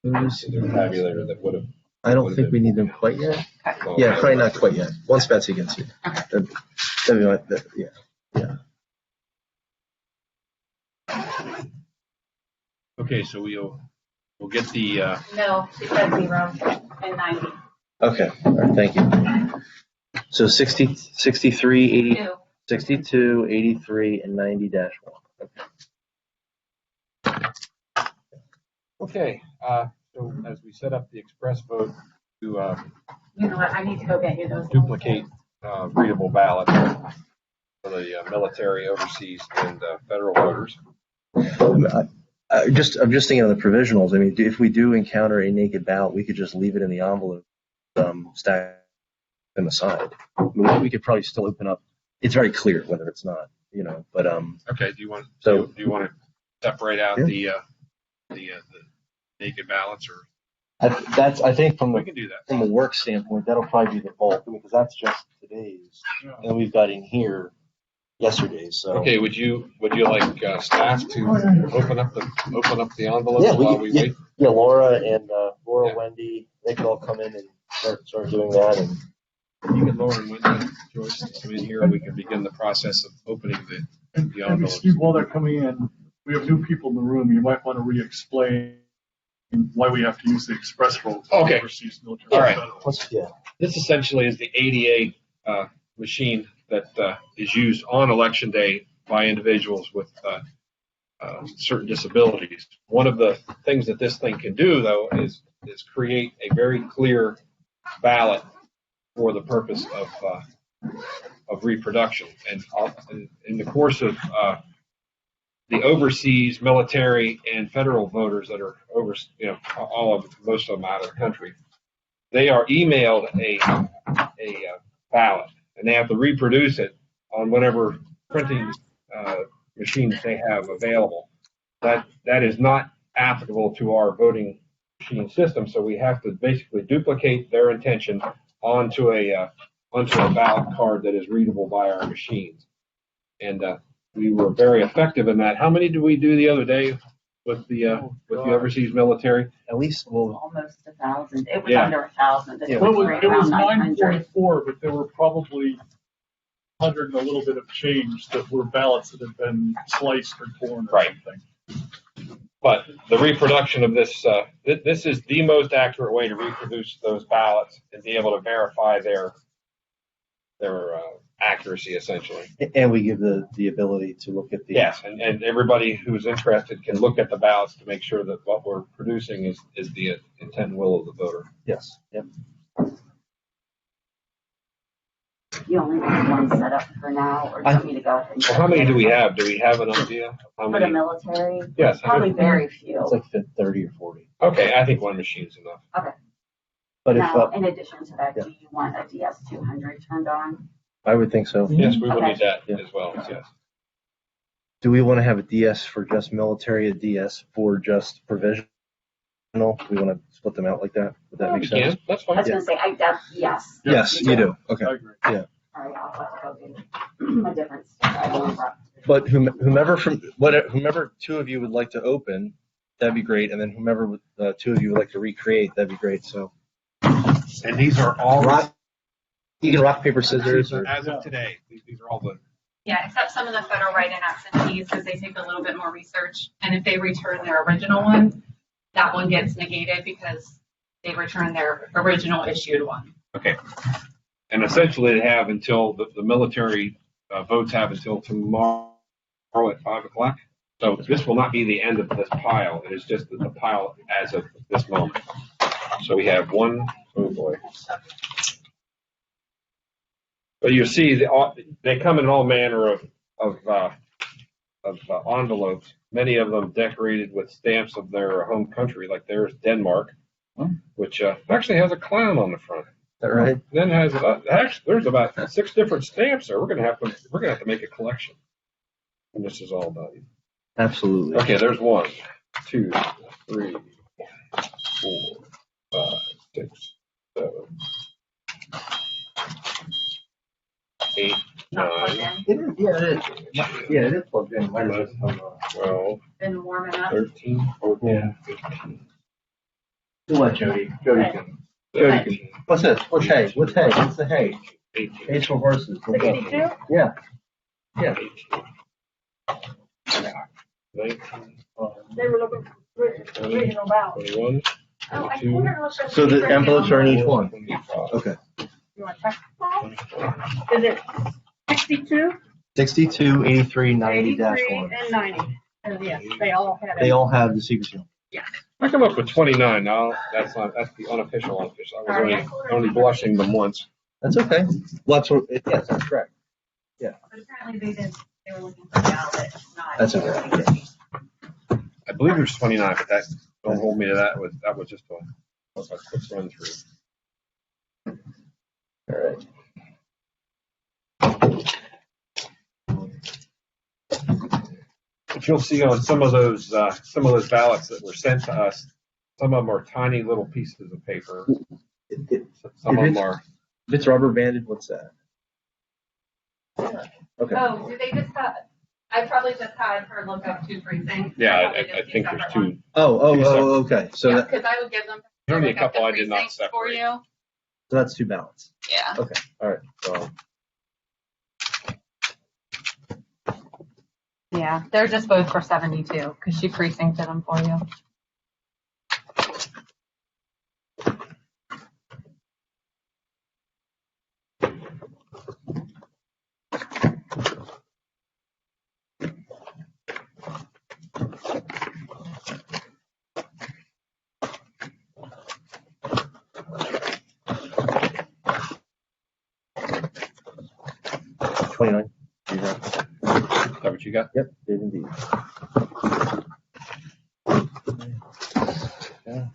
the tabulator that would have. I don't think we need them quite yet. Yeah, probably not quite yet. Once Betsy gets here. That'd be like that, yeah. Okay, so we'll get the, No, she said 0 and 90. Okay, all right, thank you. So 60, 63, 80, Two. 62, 83, and 90-1. okay, so as we set up the express vote to You know what, I need to go get you those. duplicate readable ballots for the military, overseas, and federal voters. I'm just thinking of the provisionals. I mean, if we do encounter a naked ballot, we could just leave it in the envelope, stack them aside. We could probably still open up. It's very clear whether it's not, but Okay, do you want So- do you want to separate out Yeah. the naked ballots, or I think from we can do that? from a work standpoint, that'll probably be the bulk, because that's just today's, and we've got in here yesterday's. So Okay, would you like staff to open up the envelopes Yeah, while we wait? Yeah, Laura and Laura, Yeah. Wendy, they could all come in and start doing that. And You get Laura and Wendy, Joyce, to come in here, and we can begin the process of opening And the envelopes. Steve, while they're coming in, we have new people in the room. You might want to re-explain why we have to use the express vote. for Okay. Overseas military. All right. federal. This essentially is the ADA machine that is used on election day by individuals with certain disabilities. One of the things that this thing can do, though, is create a very clear ballot for the purpose of reproduction. And in the course of the overseas military and federal voters that are most of them out of the country, they are emailed a ballot, and they have to reproduce it on whatever printing machines they have available. That is not applicable to our voting machine system, so we have to basically duplicate their intention onto a ballot card that is readable by our machines. And we were very effective in that. How many did we do the other day with the overseas military? at least we'll. Almost 1,000. It was Yeah. under 1,000. Yeah. Well, right it was around 900. 944, but there were probably 100 and a little bit of change that were ballots that had been sliced or torn or Right. something. But the reproduction of this, this is the most accurate way to reproduce those ballots and be able to verify their accuracy, essentially. And we give the ability to look at the. Yes, and everybody who's interested can look at the ballots to make sure that what we're producing is the intent and will of the voter. Yes. Yep. You only want one set up for now, or do you want me to go ahead and? Well, how many do we have? Do we have an idea of how For the many? military? Yes. Probably very few. It's like 30 or 40. Okay, I think one machine's enough. But if Now, in addition to that, yeah. do you want a DS200 turned on? I would think so. Yes, we will Okay. need that Yeah. as well, yes. Do we want to have a DS for just military, a DS for just provisional? Do we want to split them out like that? Would that We make sense? can, that's I fine. was gonna say, yes. Yes, you do. Okay. I agree. All right, I'll have to go get a different. I don't know. But whomever two of you would like to open, that'd be great. And then whomever two of you would like to recreate, that'd be great. So And these are all. you can rock, paper, scissors. Or, As of today, these are all the. Yeah, except some of the federal write-in absentees, because they take a little bit more research. And if they return their original one, that one gets negated because they return their original issued one. Okay. And essentially they have until, the military votes have until tomorrow at 5 o'clock. So this will not be the end of this pile. It is just the pile as of this moment. So we have one, oh boy. But you see, they come in all manner of envelopes, many of them decorated with stamps of their home country, like there's Denmark, which actually has a clown on the front. that right? Then has actually there's about 6 different stamps there. We're gonna have to make a collection. And this is all done. Absolutely. Okay, there's 1, 2, 3, 4, 5, 6, 7, 8, 9, It is, yeah, it is. Yeah, it is plugged in. Mine is just hung on. 12, Been warming up. 13, 14, 15. We'll let Jody. Jody can. What's this? What's hay? What's hay? What's the hay? 18. Hay's for horses. What's up? 62? Yeah. Yeah. 19, They were looking for original ballots. 21, Oh, I 22, wonder how much. So the envelopes are in each one. 25, Okay. You want to check? 24. Is it 62, 62, 83, 90 83, dash 1. and 90? And yes, they all had it. They all have the secret seal. I come up with 29 now. That's the unofficial. I was only blushing them once. That's okay. Well, that's what, yes, that's correct. But apparently they were looking for ballot, not. That's okay. I believe there's 29, but don't hold me to that. That was just a quick run through. All right. But you'll see on some of those ballots that were sent to us, some of them are tiny little pieces of paper. Some of them are. If it's rubber banded, what's that? Okay. Oh, do they just have, I probably just had her look up 2 precincts. Yeah, I think there's 2. Okay. So, Yeah, that, because I would give them. There's only a look up the couple I did not precincts For separate. you. so that's 2 ballots. Yeah. Okay. All right. So, Yeah, they're just both for 72 because she precincted them for you. $29. Is that what you got? Yep, did indeed. Yeah.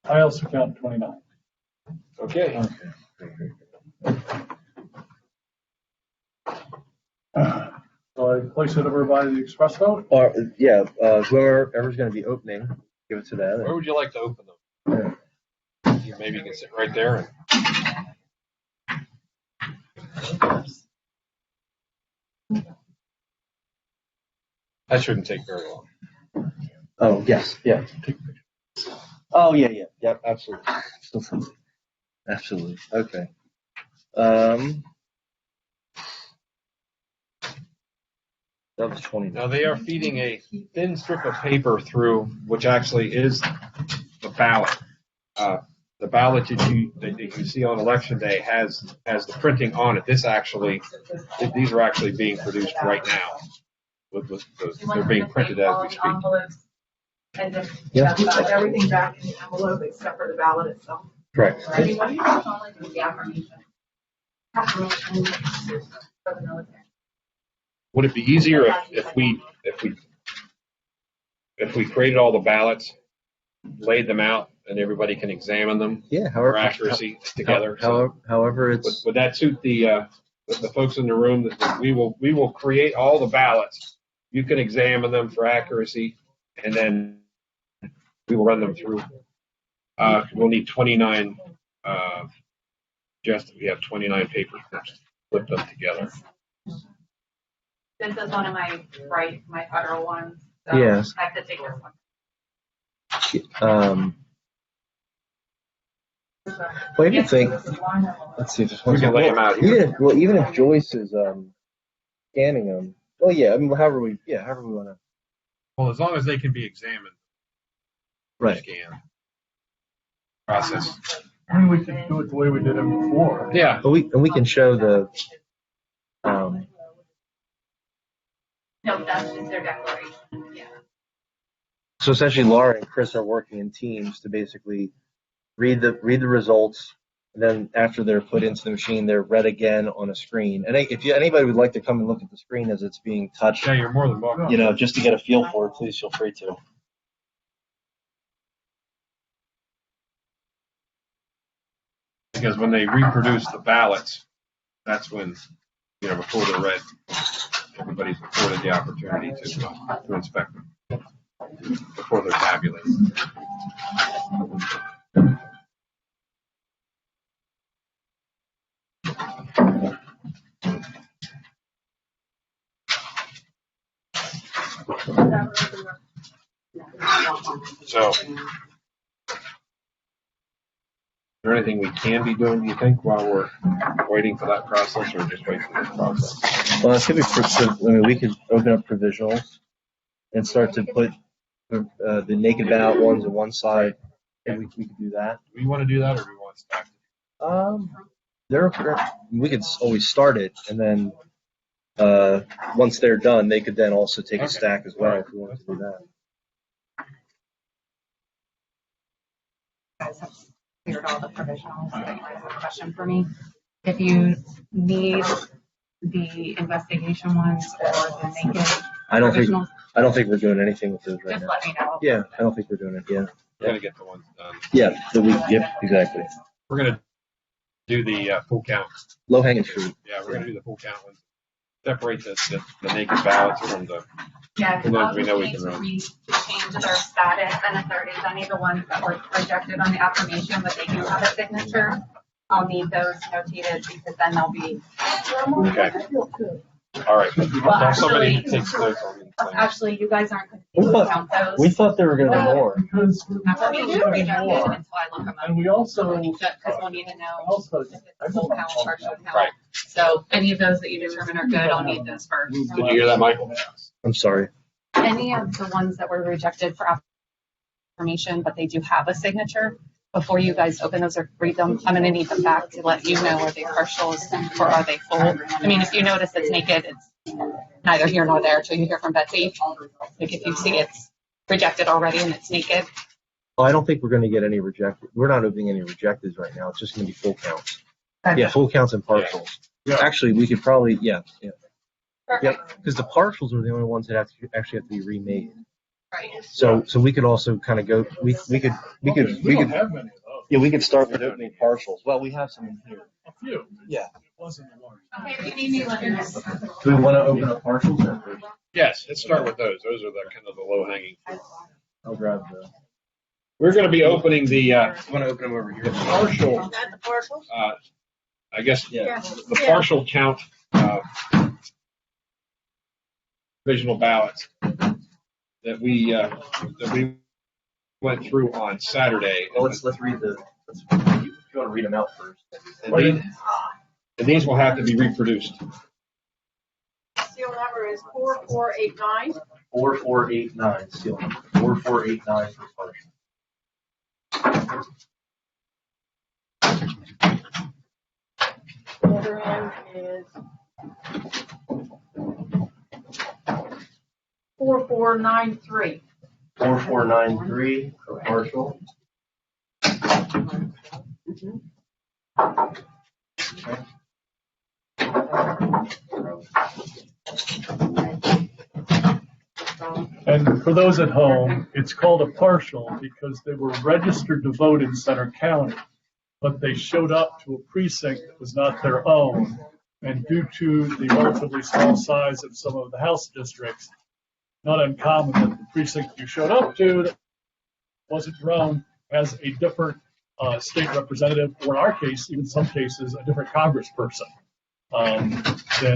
I also count 29. Okay. So I place it over by the express vote. Or, whoever's going to be opening, give it to that. Where would you like to open them? Maybe you can sit right there. That shouldn't take very long. Oh, yes. Yeah. Oh, yeah. Yep, absolutely. Absolutely. Okay. That was 20. Now they are feeding a thin strip of paper through, which actually is the ballot. The ballot that you see on election day has the printing on it. These are actually being produced right now. They're being printed as we speak. And just Yeah. stuff everything back in the envelope except for the ballot itself. Correct. I mean, what do you call it? The affirmation. Affirmation for the military. Would it be easier if we created all the ballots, laid them out, and everybody can examine them Yeah. for accuracy together? However, it's Would that suit the folks in the room? That we will create all the ballots. You can examine them for accuracy, and then we will run them through. We'll need 29. We have 29 paper clips. Flip them together. This is one of my federal ones. So Yes. I have to take this one. Well, you think, let's see if this We one's can lay them out here. even if Joyce is scanning them, well, yeah, I mean, however we want to. Well, as long as they can be examined, Right. scan, process. I mean, we could do it the way we did it before. Yeah. But we can show the, No, that's just their declaration, yeah. so essentially Laura and Chris are working in teams to basically read the results. And then after they're put into the machine, they're read again on a screen. And if anybody would like to come and look at the screen as it's being touched, Yeah, you're more than welcome. you know, just to get a feel for it, please feel free to. Because when they reproduce the ballots, that's when, you know, before they're read, everybody's afforded the opportunity to inspect them before they're tabulated. So, is there anything we can be doing, do you think, while we're waiting for that process, or just wait for this process? Well, it could be, I mean, we could open up provisionals and start to put the naked ballot ones on one side. And we could do that. Do we want to do that, or do we want staff? We could always start it, and then once they're done, they could then also take a stack as well if we wanted to do that. Guys have cleared all the provisionals. So you guys have a question for me. If you need the investigation ones or the naked I don't provisionals, think we're doing anything with those right just now. let me know. Yeah, I don't think we're doing it. Yeah. We're going to get the ones done. Yeah. Yep. Exactly. We're going to do the full count. Low hanging fruit. Yeah, we're going to do the full count ones. Separate the naked ballots from the, Yeah, the ones we know we because can I'll run. just need to change their status, and if there is any of the ones that were rejected on the affirmation, but they do have a signature, I'll need those notated because then they'll be. Okay. All right. Well, Somebody actually- takes notes on these things. Actually, you guys aren't going We to thought- count those. We thought there were going to be more. Because Affirmations are rejected more. until I look them up. And we also, Because we'll need to know also, if it's a full count, partial count. Right. So any of those that you determine are good, I'll need those first. Did you hear that, Michael? I'm sorry. Any of the ones that were rejected for affirmation, but they do have a signature, before you guys open those or read them, I'm gonna need them back to let you know, are they partials or are they full? I mean, if you notice it's naked, it's neither here nor there till you hear from Betsy. Like if you see it's rejected already and it's naked, Well, I don't think we're going to get any rejected. We're not opening any rejecteds right now. It's just going to be full counts. Okay. Yeah, full counts and partials. Yeah. Actually, we could probably, yeah. perfect, Yep. Because the partials are the only ones that actually have to be remade. right? So we could also kind of go. We could we don't have many of those. Yeah, we could start with opening partials. Well, we have some in here. A few. Yeah. It wasn't a large. Okay, if you need me, let me know. Do we want to open up partials? Or Yes, let's start with those. Those are the kind of the low hanging. I'll grab the. We're going to be opening the I want to open them over here. partial, Is that the parcels? I guess, Yeah. the partial count provisional ballots that we went through on Saturday. Well, let's read the. If you want to read them out first. And these will have to be reproduced. Seal number is 4489. 4489 seal number. 4489 for partial. The other end is 4493. 4493 for partial. And for those at home, it's called a partial because they were registered to vote in Center County, but they showed up to a precinct that was not their own. And due to the relatively small size of some of the House districts, not uncommon that the precinct you showed up to that wasn't your own has a different state representative, or in our case, even some cases, a different congressperson than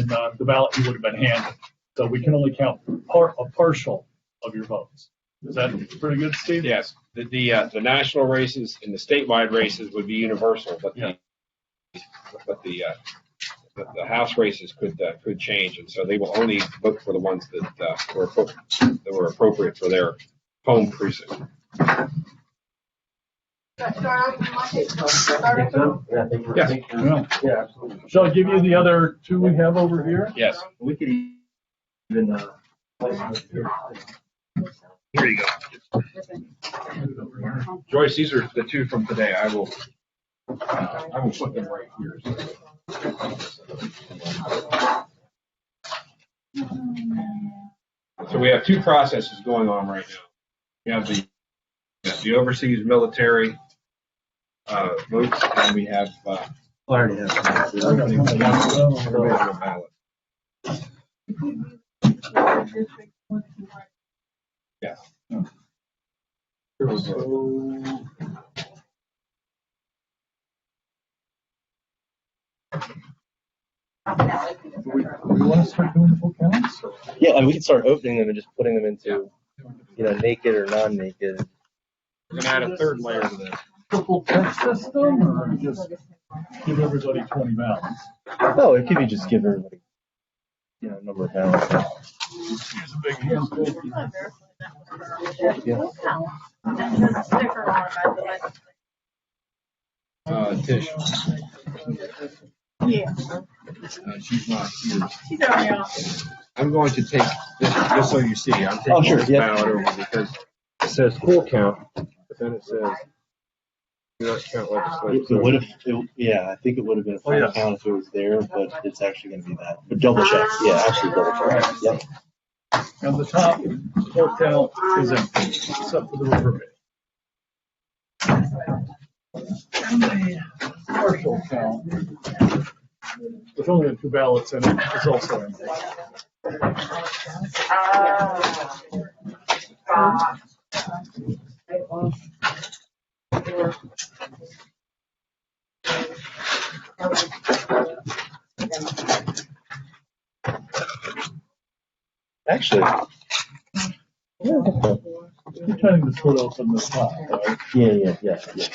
the ballot you would have been handed. So we can only count a partial of your votes. Is that pretty good, Steve? Yes. The national races and the statewide races would be universal, but the house races could change, and so they will only vote for the ones that were appropriate for their home precinct. Yeah. Shall I give you the other two we have over here? Yes. We could even, here you go. Joyce, these are the two from today. I will put them right here. So we have two processes going on right now. We have the overseas military votes, and we have I already have. opening for one provisional ballot. Yeah. We want to start doing the full counts? Yeah, and we can start opening them and just putting them into, naked or non-naked. We're gonna add a third layer to this. Triple text system or just give everybody 20 ballots? No, it could be just give everybody, a number of ballots. Here's a big handful. Tish. Yeah. She's not here. She's already off. I'm going to take this, just so you see, I'm Oh, taking sure, this yeah. ballot over because it says full count, but then it says do not count legislative. It would have, I think it would have been a full yeah. count if it was there, but it's actually going to be that. But double check, yeah, absolutely double check. Yep. And the top full count is empty, except for the river bay. And the partial count, with only 2 ballots in it, is also empty. Actually, You're trying to split open the top, right? yeah. Yes, these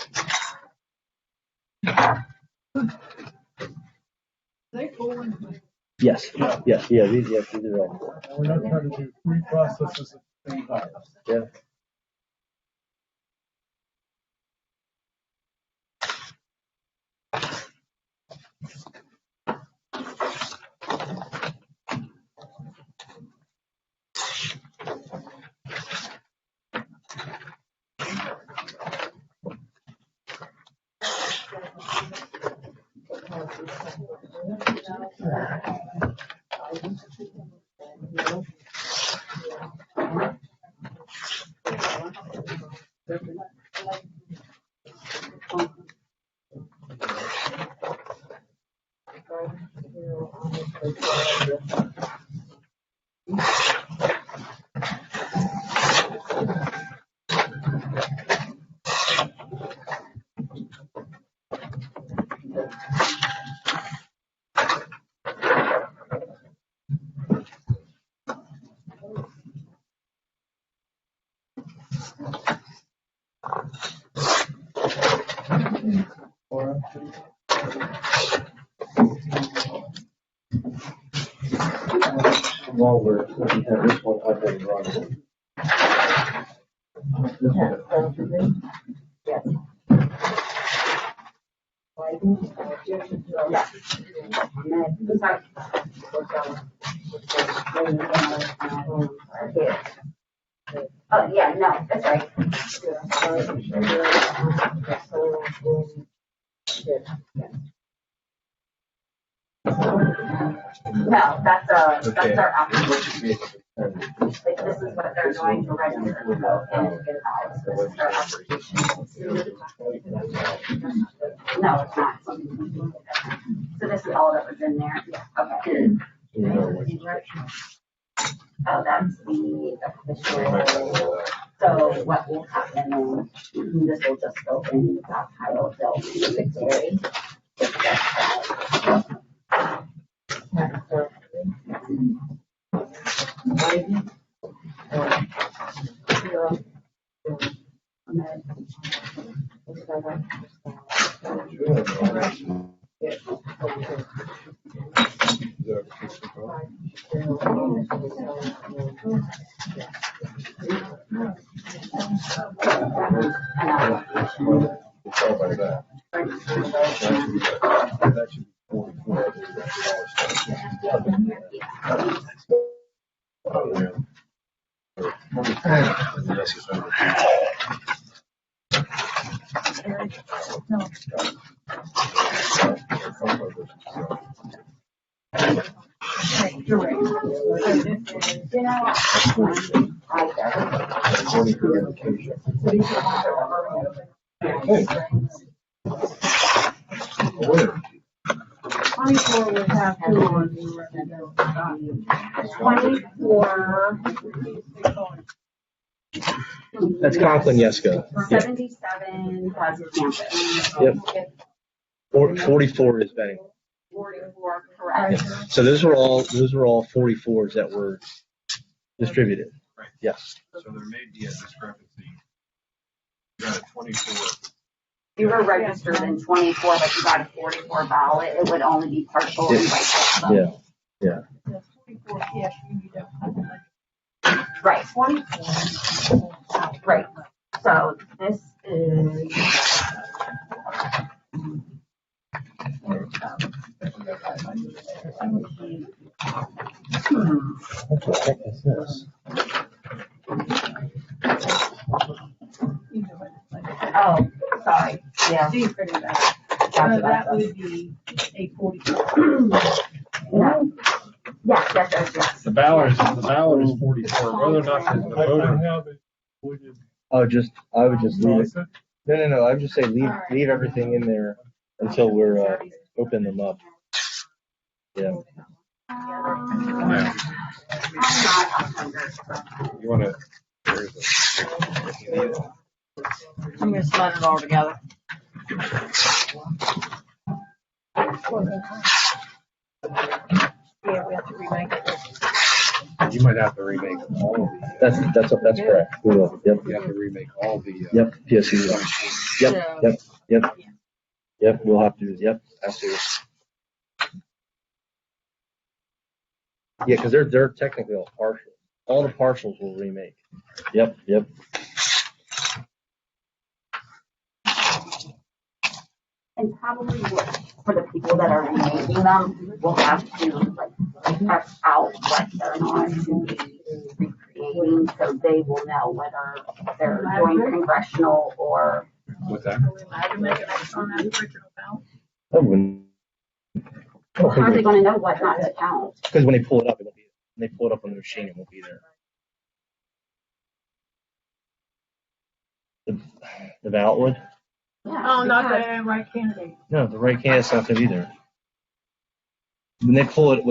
are all. And we're not trying to do 3 processes at the same time. Yeah. While we're looking at this one, I've been running. Oh, yeah, no, that's right. No, that's our application. Like, this is what they're going to register. This is their application. No, it's not. So this is all that was in there? Okay. Oh, that's the official. So what will happen is this will just go in the top title, they'll be secretary. And then Tell by that. That should be 44. Yes, it's over. According to the indication. Hey. Where? 24 would have to on. 24, That's Conklin Yeska. 77 has campus. Yep. 44 is Benning. 44, correct. Yeah. So those were all 44s that were distributed. Right. Yes. So there may be a discrepancy. You got a 24. You were registered in 24, but you got a 44 ballot, it would only be partial and vice versa. Yeah. That's 24, yes, you don't. Right. 24. Right. So this is. What the heck is this? Oh, sorry. Yeah. Do you figure that? Gotcha, That gotcha. would be a 44. No. Yes. The ballot is 44. Whether or not the I voter. have it. We did I would just leave it. toss it. No. I would just say leave everything in there until we're open them up. Yeah. Yeah. You want to. I'm gonna slide it all together. Yeah, we have to remake it. You might have to remake all of the. That's correct. We will. Yep. You have to remake all the. Yep. PSC. Yep. We'll have to. Yep. Absolutely. Yeah, because they're technically all partial. All the partials will remake. Yep. And probably for the people that are remaking them, we'll have to like X out what they're going to be recreating, so they will know whether they're doing congressional or. What's that? I wouldn't. How are they going to know what not to count? Because when they pull it up, it won't be. When they pull it up on the machine, it won't be there. The ballot would? Yeah, Oh, not because- the right candidate. No, the right candidate's not going to be there. When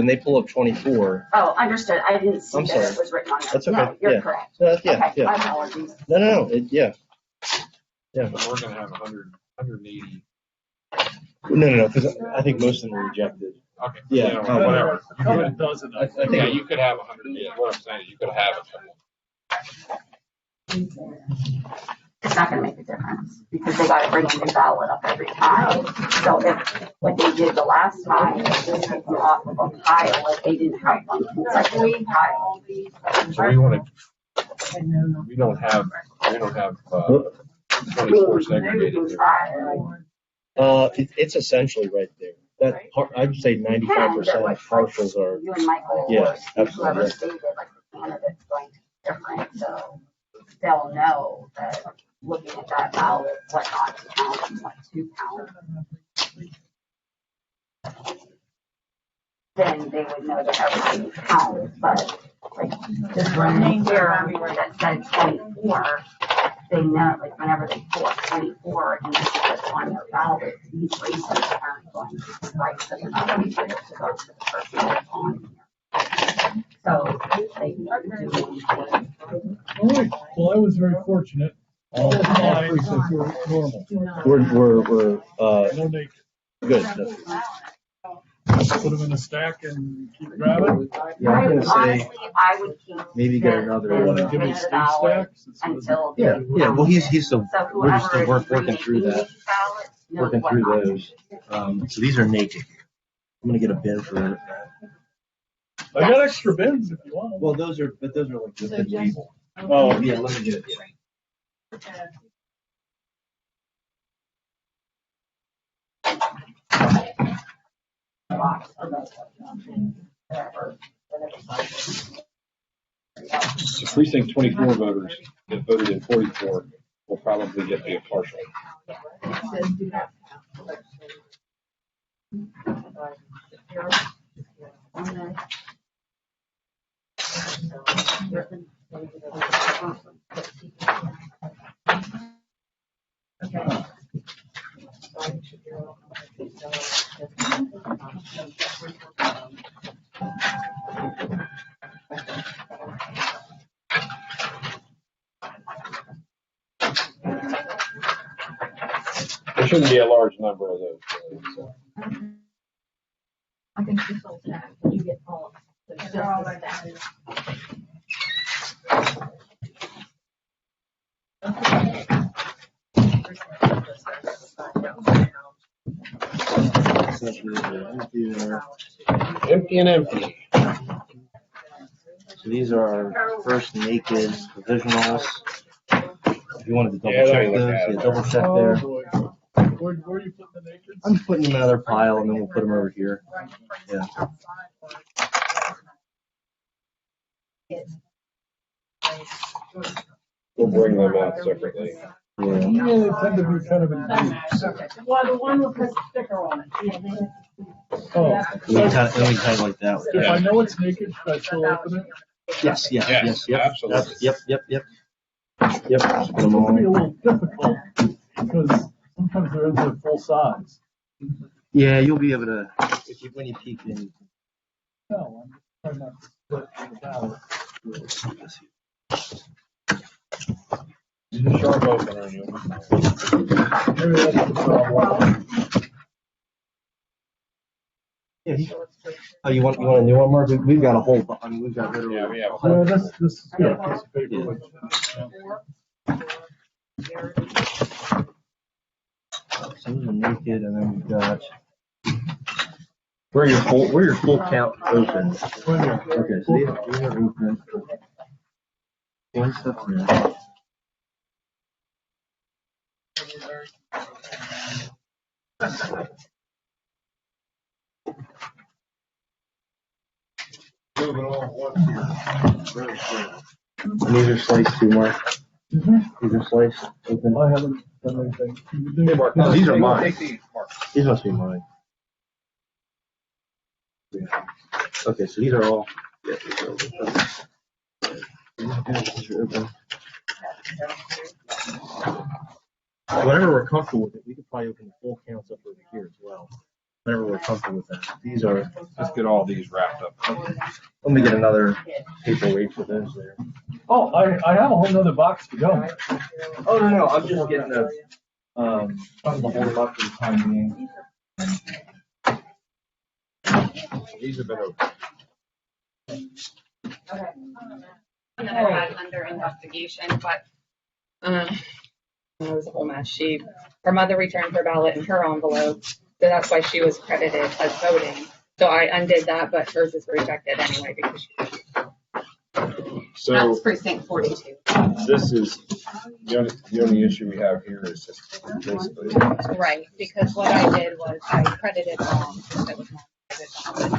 they pull up 24. Oh, understood. I didn't see I'm that sorry. it was written on there. That's okay. No, you're Yeah. correct. No, Okay, my apologies. No. Yeah. So we're going to have 180. No. Because I think most of them are rejected. Okay. Yeah. Whatever. Probably a dozen. I think Yeah, you could have 100. Yeah, what I'm saying, you could have it. It's not gonna make a difference, because they gotta bring a new ballot up every time. So if, what they did the last time, they just took them off of a pile, if they didn't have one consecutive pile. So we want to. We don't have 24 segregated. Maybe try. It's essentially right there. That part, I'd say 95% of partials are. You and Michael, Yeah, or absolutely. whoever stated, like the candidate's going to be different, so they'll know that looking at that ballot, what not to count and what to count. Then they would know that everything counts, but like this one here that said 24, they know, like whenever they pull up 24 and this is on their ballot, these races aren't going to be right, so they're not going to be able to go to the person that's on here. So they can do. All right. Well, I was very fortunate. All precincts were normal. We're No naked. good. put them in a stack and keep grabbing? Yeah, I'm gonna say Honestly, I would keep. maybe get the- another. You want to the give it printed state ballots stacks? Until. Yeah, yeah. Well, he's still So we're just still whoever is working through that, reading these ballots knows working what through not to those. So these are naked. I'm gonna get a bin for. I got extra bins if you want. Well, those are like the people. Oh, Yeah, let me get it. The precinct 24 voters that voted in 44 will probably get the partial. There shouldn't be a large number of those. Really, so. I think this whole stack, you get all of them. So it's They're all just like the that. stack. Empty and empty. So these are our first naked provisionals. If you wanted to double Yeah, let check me look those, at it. yeah, double check Oh, there. boy. Where are you putting the nakeds? I'm putting them in another pile and then we'll put them over here. Yeah. We'll bring them out separately. Yeah. Yeah, they tend to be kind of in groups. Well, the one with the sticker on it. Oh, And we kind of like that. if I know it's naked, should I still open it? Yes, Yes, yep. absolutely. Yep. Yep. Just put them It's gonna be a all. little difficult because sometimes they're in their full size. Yeah, you'll be able to, when you peek in. No, I'm trying not to split the ballot. Use a sharp opener and you'll be fine. Maybe that's the problem. Yeah. Oh, you want a new one, Mark? We've got a whole, we've got literally. Yeah, we have. Yeah, this is good. Piece of paper with- Some of them naked, and then we've got. Where your full count open. Okay, so these are open. One stuff here. Moving on. And these are sliced too, Mark. Mhm. These are sliced open. I haven't done anything. Hey, Mark, No, these are mine. Take these, Mark. These must be mine. Yeah. Okay, so these are all. Yeah, these are open. These are open. Whenever we're comfortable with it, we could probably open the full counts up over here as well. Whenever we're comfortable with that. These are. Let's get all these wrapped up. Let me get another paperweight for those there. Oh, I have a whole nother box to go. Oh no, I'm just getting the trying to hold them up for the time being. These have been open. Another had under investigation, but it was a whole mess. Her mother returned her ballot in her envelope, so that's why she was credited as voting. So I undid that, but hers is rejected anyway because So that's precinct 42. this is, the only issue we have here is just basically. Right, because what I did was I credited wrong. It was marked as a ballot.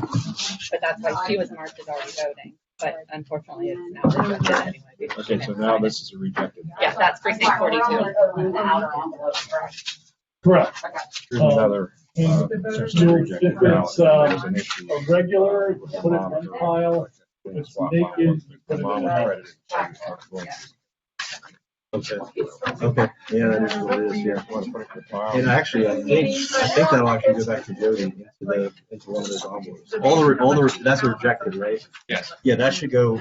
But that's why she was marked as already voting. But unfortunately, it's now rejected anyway. because she Okay, so didn't now sign it. this is a rejected. Yeah, that's precinct 42. Open the outer envelope, correct? Correct. Here's another. And There's you'll- a rejected if ballot. it's, There's an issue. a regular, you put it in one pile. If it's naked, you put it in Mom was another. credited. Okay. Okay. Yeah, that is what it is. Yeah. Want to put it in the file? And actually, I think that'll actually go back to Jody into one of those envelopes. All the that's rejected, right? Yes. Yeah, that should go.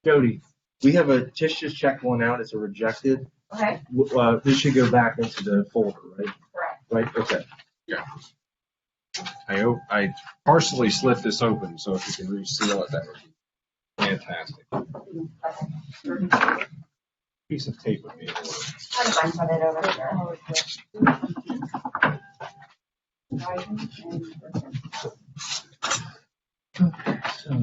Jody, we have Tish just checked one out. It's a rejected. Okay, This should go back into the folder, right? correct. Right. Okay. I I partially slit this open, so if you can reseal it, that would be fantastic. Piece of tape would be in order. I have a bunch of it over So,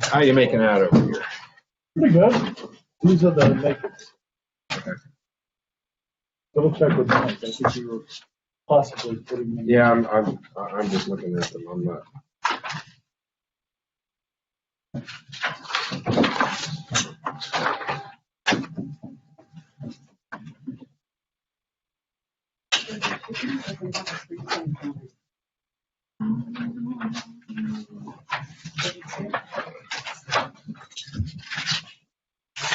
How are you making out over here? pretty good. These are the makers. Double check with Mike. I think you were possibly putting them. Yeah, I'm just looking at them. I'm not.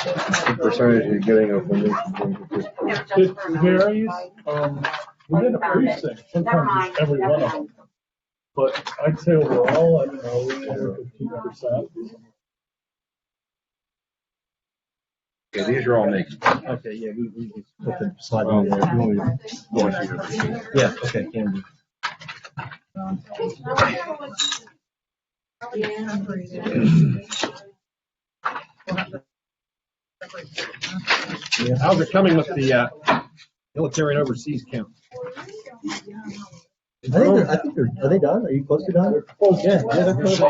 What percentage are you getting of when It varies, within a precinct, sometimes it's every one of them. But I'd say overall, I don't know, over 15%. Yeah, these are all naked. Okay, yeah, we just put the slide on there. You want me to- Yeah, okay, can do. How's it coming with the military and overseas count? I think they're, are they done? Are you close to done? Oh, yeah. they're close.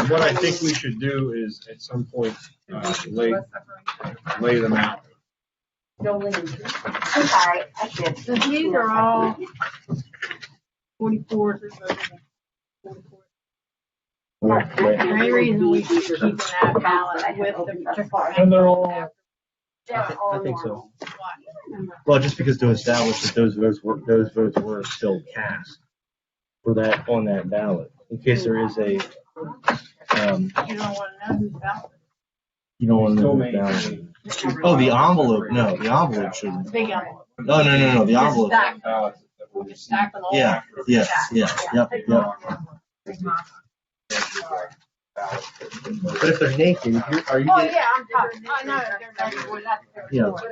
What I think we should do is at some point lay them out. I'm sorry, I did. So these are all 44s. The main reason we keep keeping that ballot with the particular. And they're all, I think so. Well, just because to establish that those votes were still cast for that, on that ballot, in case there is a, You don't want to know who's ballot. you don't want to know who's ballot. Oh, the envelope, no, the envelope shouldn't. Big envelope. No, the envelope. Stack with all. Yeah, yes, yep. But if they're naked, are you Oh, getting? yeah, I'm talking, I know, they're naked, well, that's their. Yeah. But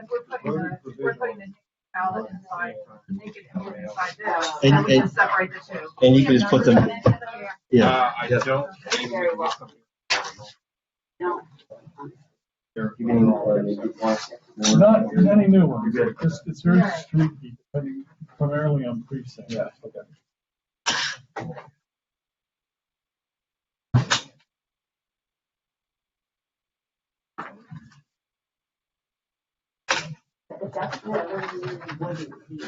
if we're putting the ballot inside, naked inside this, And- then we can and- separate the two. And you can just put them, yeah. I don't. No. not any new ones. It's very streaky, depending primarily on precinct. Yeah, okay. But definitely wouldn't be.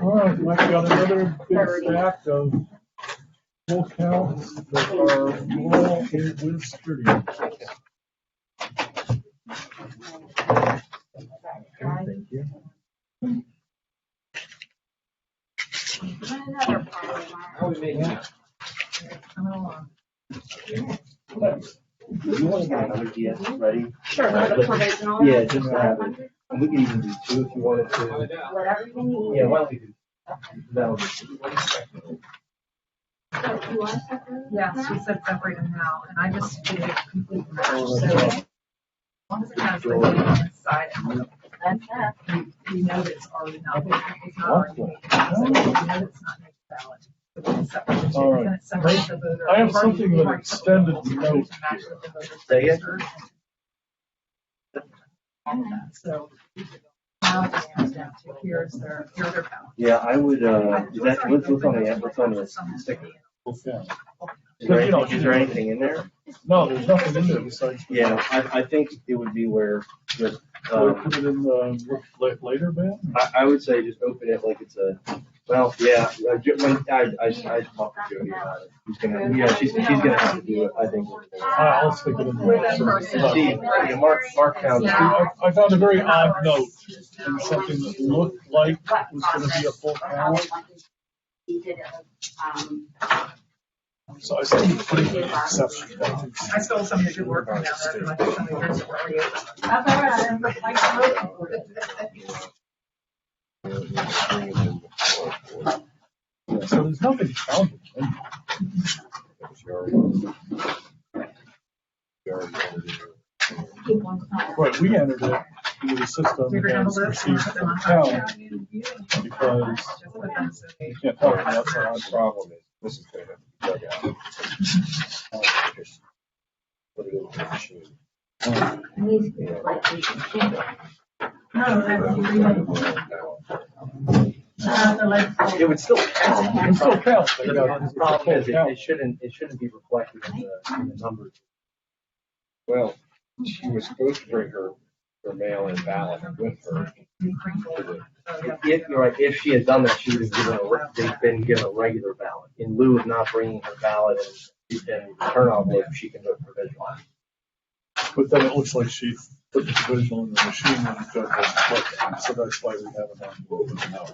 All right, Mike got another big stack of full counts that are all with security. Thank you. Another problem. How we making out? Coming along. You want to get another DS ready? Sure, the provisional. Yeah, just to have it. And we could even do two if you wanted to. Whatever you need. Yeah, why don't we do? That'll be. Yeah, she said separate them now, and I just did a complete match, so as long as it has the date on the side, That's it. we know that it's already not, it's not already made, so we know that it's not made valid. So we can separate the two, All right. then it separates the voter. I have We've already- something we've that already extended put the the note. to match with the voters Say it. registered. All of that, so now it just comes down to here's their ballot. Yeah, I would, is that, what's on the sticker? Okay. Is there anything in there? No, there's nothing in there besides. Yeah, I think it would be where, just, Can we put it in the later bin? I would say just open it like it's a Well, yeah, when I talked to Jody about it. She's gonna have to do it, I think. I'll stick it in there. See, Mark found. I found a very odd note in something that looked like it was gonna be a full count. So I started putting in exception. I stole some of your good work from down there, because I think some of yours are really. That's all right, I didn't put So there's nothing counted. Right, we entered it into the system We were gonna and look, received put them on count top. because Just put them so they- you can't tell. That's Our our problem is, this is gonna have to be dug out. Just put it in the machine. It would still count. It still counts. They The got- the problem is it shouldn't be reflected in the numbers. Well, she was supposed to bring her mail-in ballot with her. If, you're right, if she had done that, she would have they've been given a regular ballot. In lieu of not bringing her ballot and turn envelope, she can vote provisional. But then it looks like she put the provisional in the machine and it does flip. So that's why we have it on.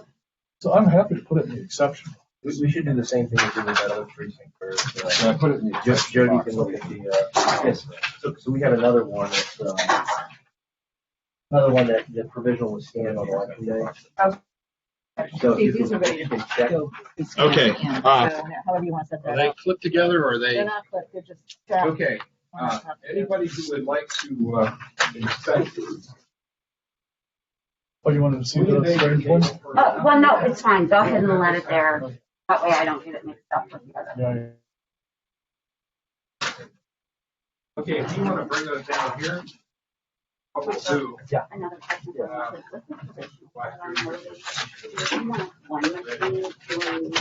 So I'm happy to put it in the exception. We should do the same thing we did with that other precinct where So I put it in the Jody box. can look at the, yes. So we have another one that's, another one that the provisional was scanned on election day. So you can check. Okay, However you want to set Are that they up. clipped together or are they? They're not clipped, they're just strapped. Okay, anybody who would like to, inspect Oh, you wanted to see the strange one? Oh, well, no, it's fine. Go ahead and let it there. That way I don't get it mixed up with the other. Yeah. okay, if you wanna bring those down here, what we'll do, Another question. What's the provisional? You want one machine doing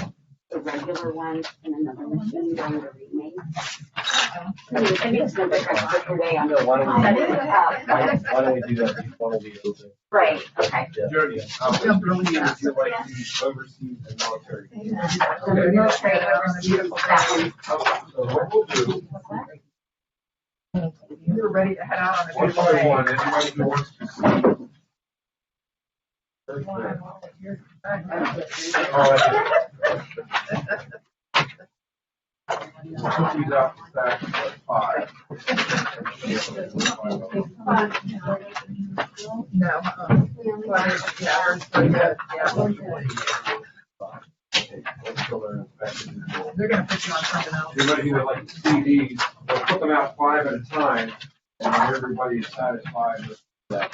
the regular one and another machine doing the remake? I mean, it makes no difference with the way I'm. No, why don't we- setting it up. Why don't we do that? Each one will be open. Right, okay. Jody, would you like to oversee the military? The military oversees that one. So what we'll do, You were ready to head out on a one good by day. one, anybody who wants to see. First one. We'll put these out to stack of 5. No. Well, yeah, ours pretty good, yeah. They're gonna put you on something else. Everybody who would like to see these, we'll put them out 5 at a time, and everybody is satisfied with that.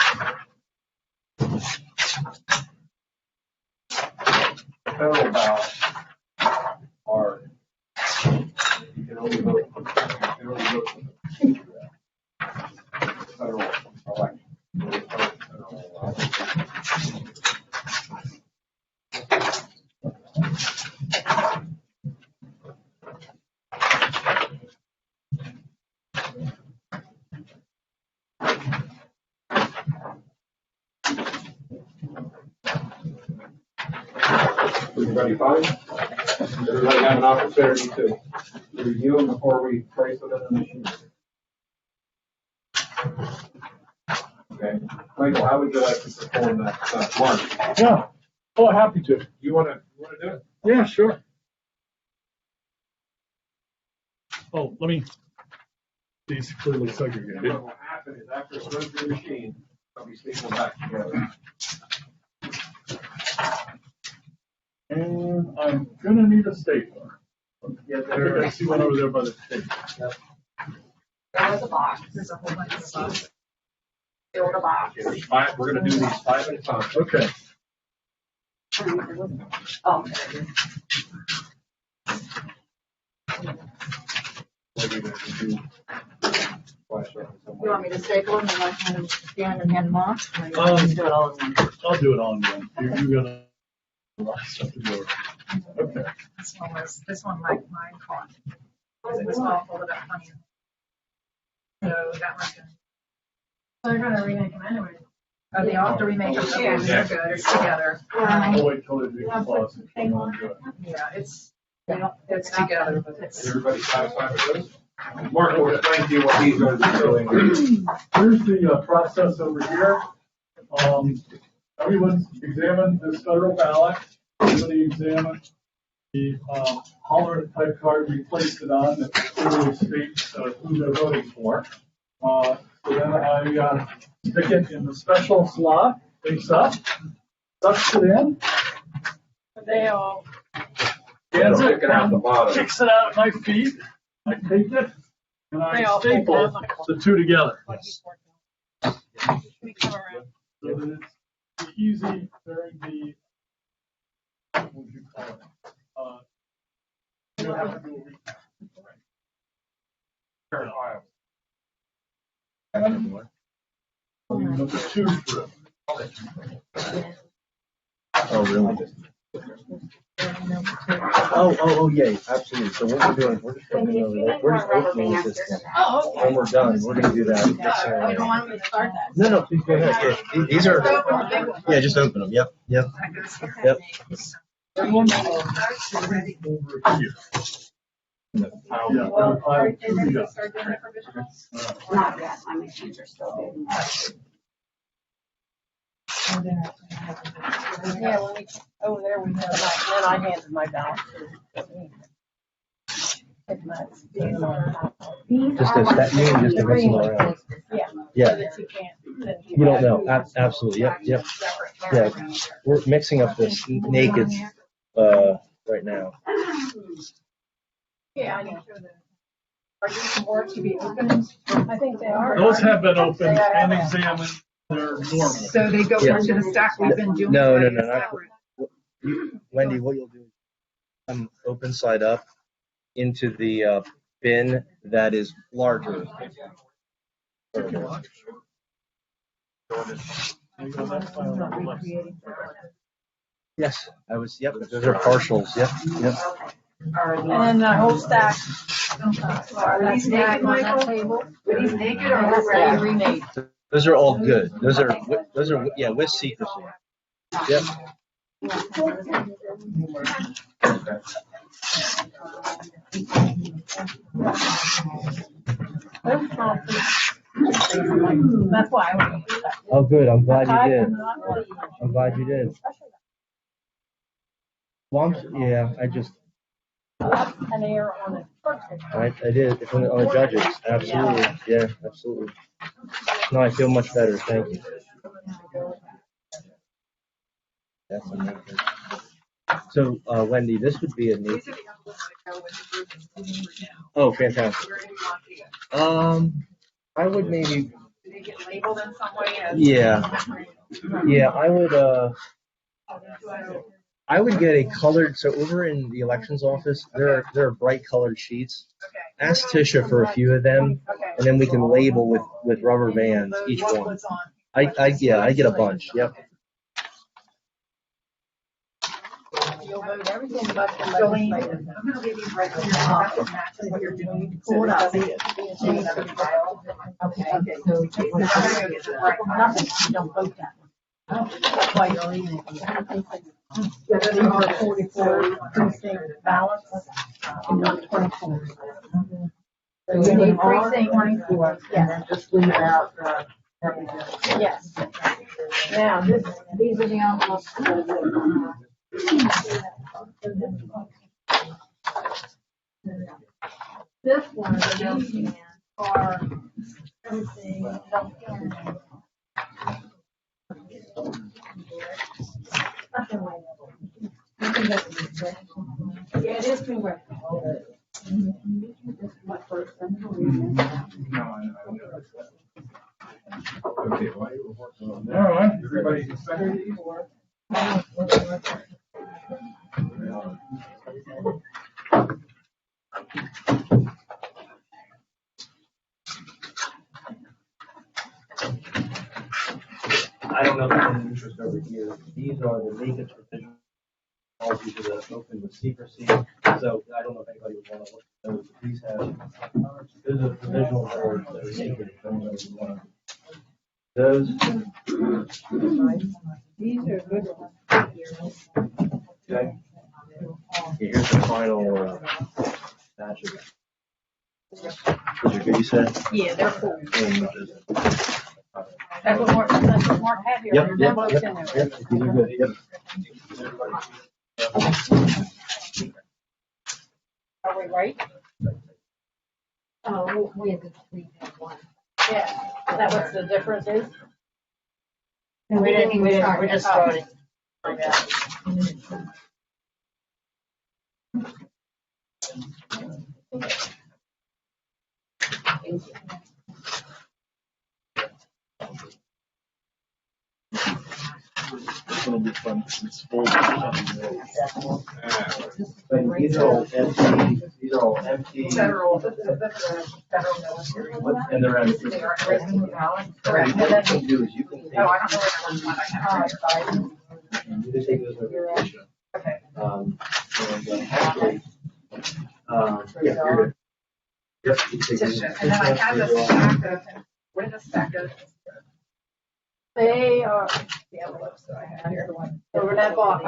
Federal ballots are, you can only vote, for the federal election. Everybody fine? Everybody have an opportunity to review them before we place them in the machine. Okay, Michael, how would you like to perform that, Mark? Yeah. Oh, happy to. You wanna do it? Yeah, sure. Oh, let me, these clearly segregated. What will happen is after it goes through the machine, they'll be stapled back together. And I'm gonna need a stapler. Yeah, I see one over there by the stapler. There was a box. There's a whole bunch of stuff. Build a box. We're gonna do these 5 at a time. Okay. Oh. Maybe we can do flash drive You somewhere. want me to staple them and like kind of scan and hand them off? Or you Um, want me to do it all in one? I'll do it all in one. You got a lot of stuff to do. Okay. This one like mine caught. It was all folded up funny. So that one's gonna. They're gonna rename them anyway. Oh, they all have to remake them, yeah, they're good, it's together. I'll wait till it becomes close. Yeah, it's together, but it's. Everybody satisfied with this? Mark will explain to you what he's going to be doing. Here's the process over here. Everyone examined this federal ballot. Everybody examined the holler type card we placed it on that clearly states who they're voting for. So then I stick it in the special slot, face up, sucks it in. They all. Hands it, Stick it out the bottom. kicks it out at my feet. I take it and I They all staple fold the two together. We come around. So that it's easy during the, what would you call it? You don't have to do a recap. You look at two through. Oh, really? Oh, yeah, absolutely. So what we're doing, we're just opening over there. We're just opening with this thing. Oh, okay. When we're done, we're gonna do that. You don't want me to start that? No, please go ahead. Yeah, these are, yeah, just open them. Yep. Everyone, over here. Yeah, Well, pile are two they ready to together. start doing the provisionals? Not yet, my machines are still doing that. Yeah, when we, over there, we had, then I handed my ballot to. just a, that mean just a mixing around. Yeah. Yeah. So that you can't. You don't know. Absolutely. Yep. Yeah. We're mixing up this naked, right now. Yeah, I know. Are these more to be opened? I think they are. Those have been opened and examined. They're normal. So they go Yeah. into the stack we've been doing. No. Separate. Wendy, what you'll do is open side up into the bin that is larger. Yes, I was. Yep, those are partials. Yep. And then the whole stack. Are these naked, Michael? Table. Are these naked or already remade? Those are all good. Those are yeah, with secrecy. Yep. That's why I want to do that. Oh, good. I'm glad you did. I'm glad you did. Well, I just, An error on it. I did. It's on the judges. Absolutely. Yeah, absolutely. No, I feel much better. Thank you. That's amazing. So, Wendy, this would be a neat. Oh, fantastic. I would maybe. Do they get labeled in some way as? Yeah, I would get a colored, so over in the elections office, there are bright colored sheets. Okay. Ask Tisha for a few of them, Okay. and then we can label with rubber bands each What one. was on? I get a bunch, yep. You'll vote everything but the Jolene, legislative. I'm gonna leave these right here. That's what matches what you're doing. Pull it up. Okay, so. Nothing, you don't vote that one. That's why you're leaving it. These are 44 precinct ballots and not 24. So you need precinct 24, And yes, then just leave out, yes. Now, these are the envelopes. This one, these are everything. Yeah, it is too wet. All right. Everybody excited? I don't know if there's any interest over here. These are the naked provisional. All these are the open with secrecy. So I don't know if anybody would want to look at those. These have, there's a provisional board that are naked. If anybody would want to Those. These are good ones. Okay. Here's the final batch of. Those are good, you said? Yeah, they're cool. That's what Mark had here. Yep, There's yep, envelopes yep, in there. yep, these are good, yep. Are we right? Oh, we had to read that one. Yeah. Is that what the difference is? No, we didn't even start. We're just starting. It's gonna be fun. It's full. But these are all empty. These are all empty. Federal military. And they're empty. They are resident valid. Correct. What you can do is you can take. Oh, I don't know which one I have. You can take those over. Okay. Actually, yeah, you're good. Yep. you take these. And then I have a stack of, where the stack of? They are The envelopes that I have here. over that box.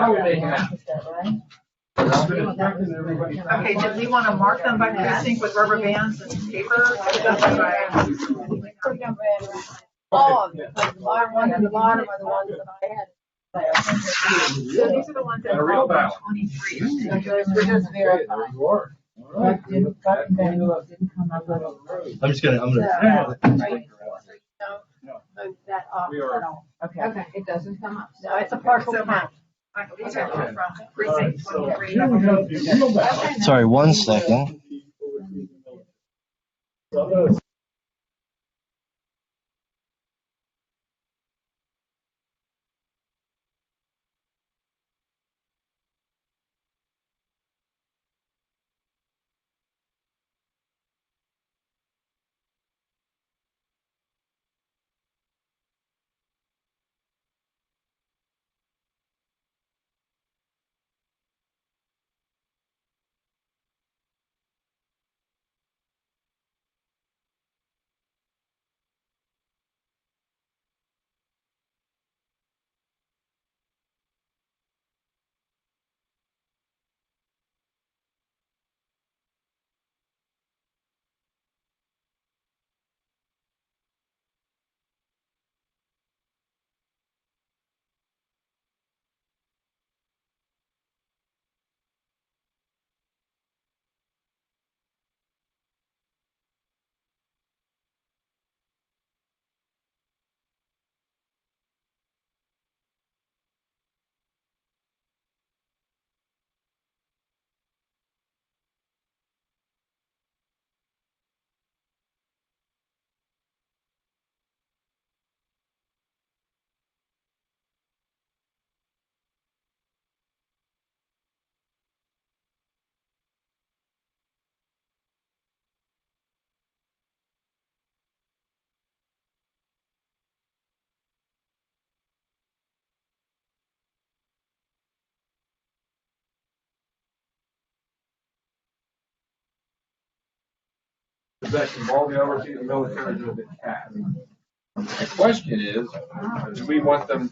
Okay, did we want to mark them by precinct with rubber bands and paper? Oh, the bottom ones at the bottom are the ones that I had. So these are the ones that A real are ballot. 23. We're just verifying. I'm just gonna, I'm gonna. Right. No, that off. We are- Okay. Okay, it doesn't come up. No, it's a partial count. These are from precinct 23. Sorry, 1 second. Possession of all the overseas military that have been cast. The question is, do we want them?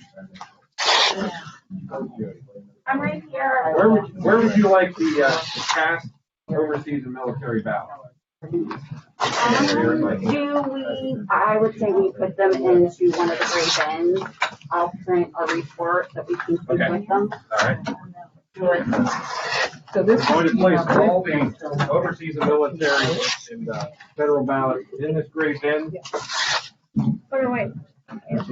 I'm right here. Where would you like the cast overseas and military ballot? Do we, I would say we put them into one of the gray bins. I'll print a report that we can keep Okay. with them. All right. So this I'm going to place all the overseas and military and federal ballots in this gray bin. Put it away. And then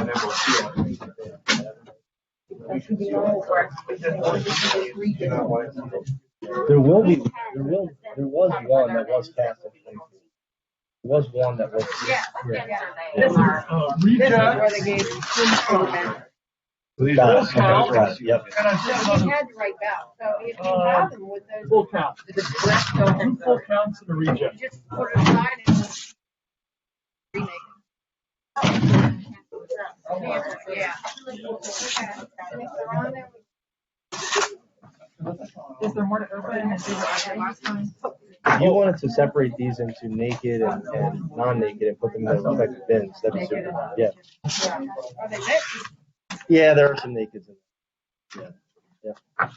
we'll seal it. There will be, there was one that was cast in 23. There was one that was. Yeah. This is This is Reject. where they gave you three comments. These Full are, count. right, yep. And I So think you another had to write that. So if you have them with those, full count. the correct, go ahead. Two full counts and a You reject. just put it aside and rename it. Yeah. Is there more to open? Is there last time? You wanted to separate these into naked and non-naked and put them in the respective bins. That'd be super. Yeah. Are they mixed? Yeah, there are some nakeds in there. Yeah. Yeah.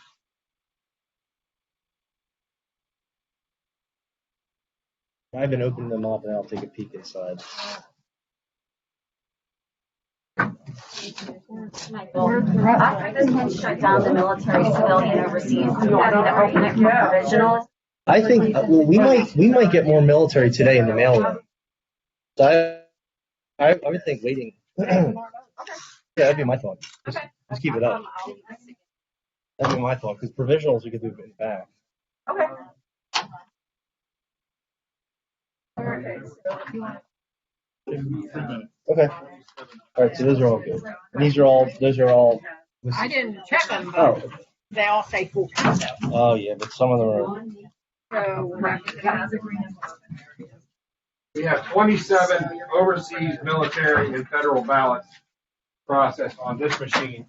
I haven't opened them up, and I'll take a peek inside. After this one shut down the military, civilian, overseas, you want me to open it for provisional? I think well, we might get more military today in the mail. So I would think waiting. Yeah, that'd be my thought. Just keep it up. That'd be my thought because provisionals we could do in the back. Okay. Okay. All right. So those are all good. And these are all. Those are all. I didn't check them, Oh. but they all say full count. Oh yeah, but some of them are. So, We have 27 overseas military and federal ballots processed on this machine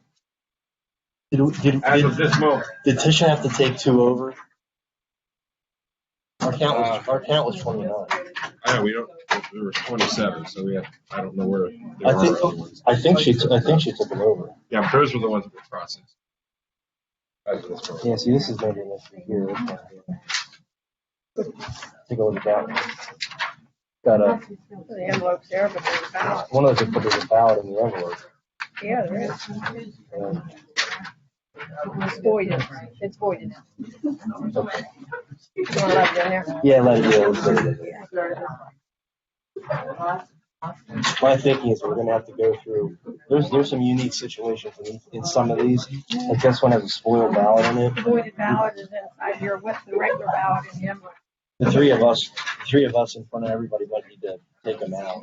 as of this moment. Did Tisha have to take 2 over? Our count was 29. I know, we don't, there was 27, so we have, I don't know where. I think she took them over. Yeah, but those were the ones that were processed. As of this point. Yeah, see, this is maybe this one here. Take a look at that one. Got the envelope's there, but there's a ballot. one of those that put a ballot in the envelope. Yeah, there is. It's voided. It's voided. You want to let it in there? Yeah, let it go. My thinking is we're gonna have to go through. There's some unique situations in some of these. Like this one has a spoiled ballot in it. The voided ballot is inside here with the regular ballot in the envelope. The three of us in front of everybody might need to take them out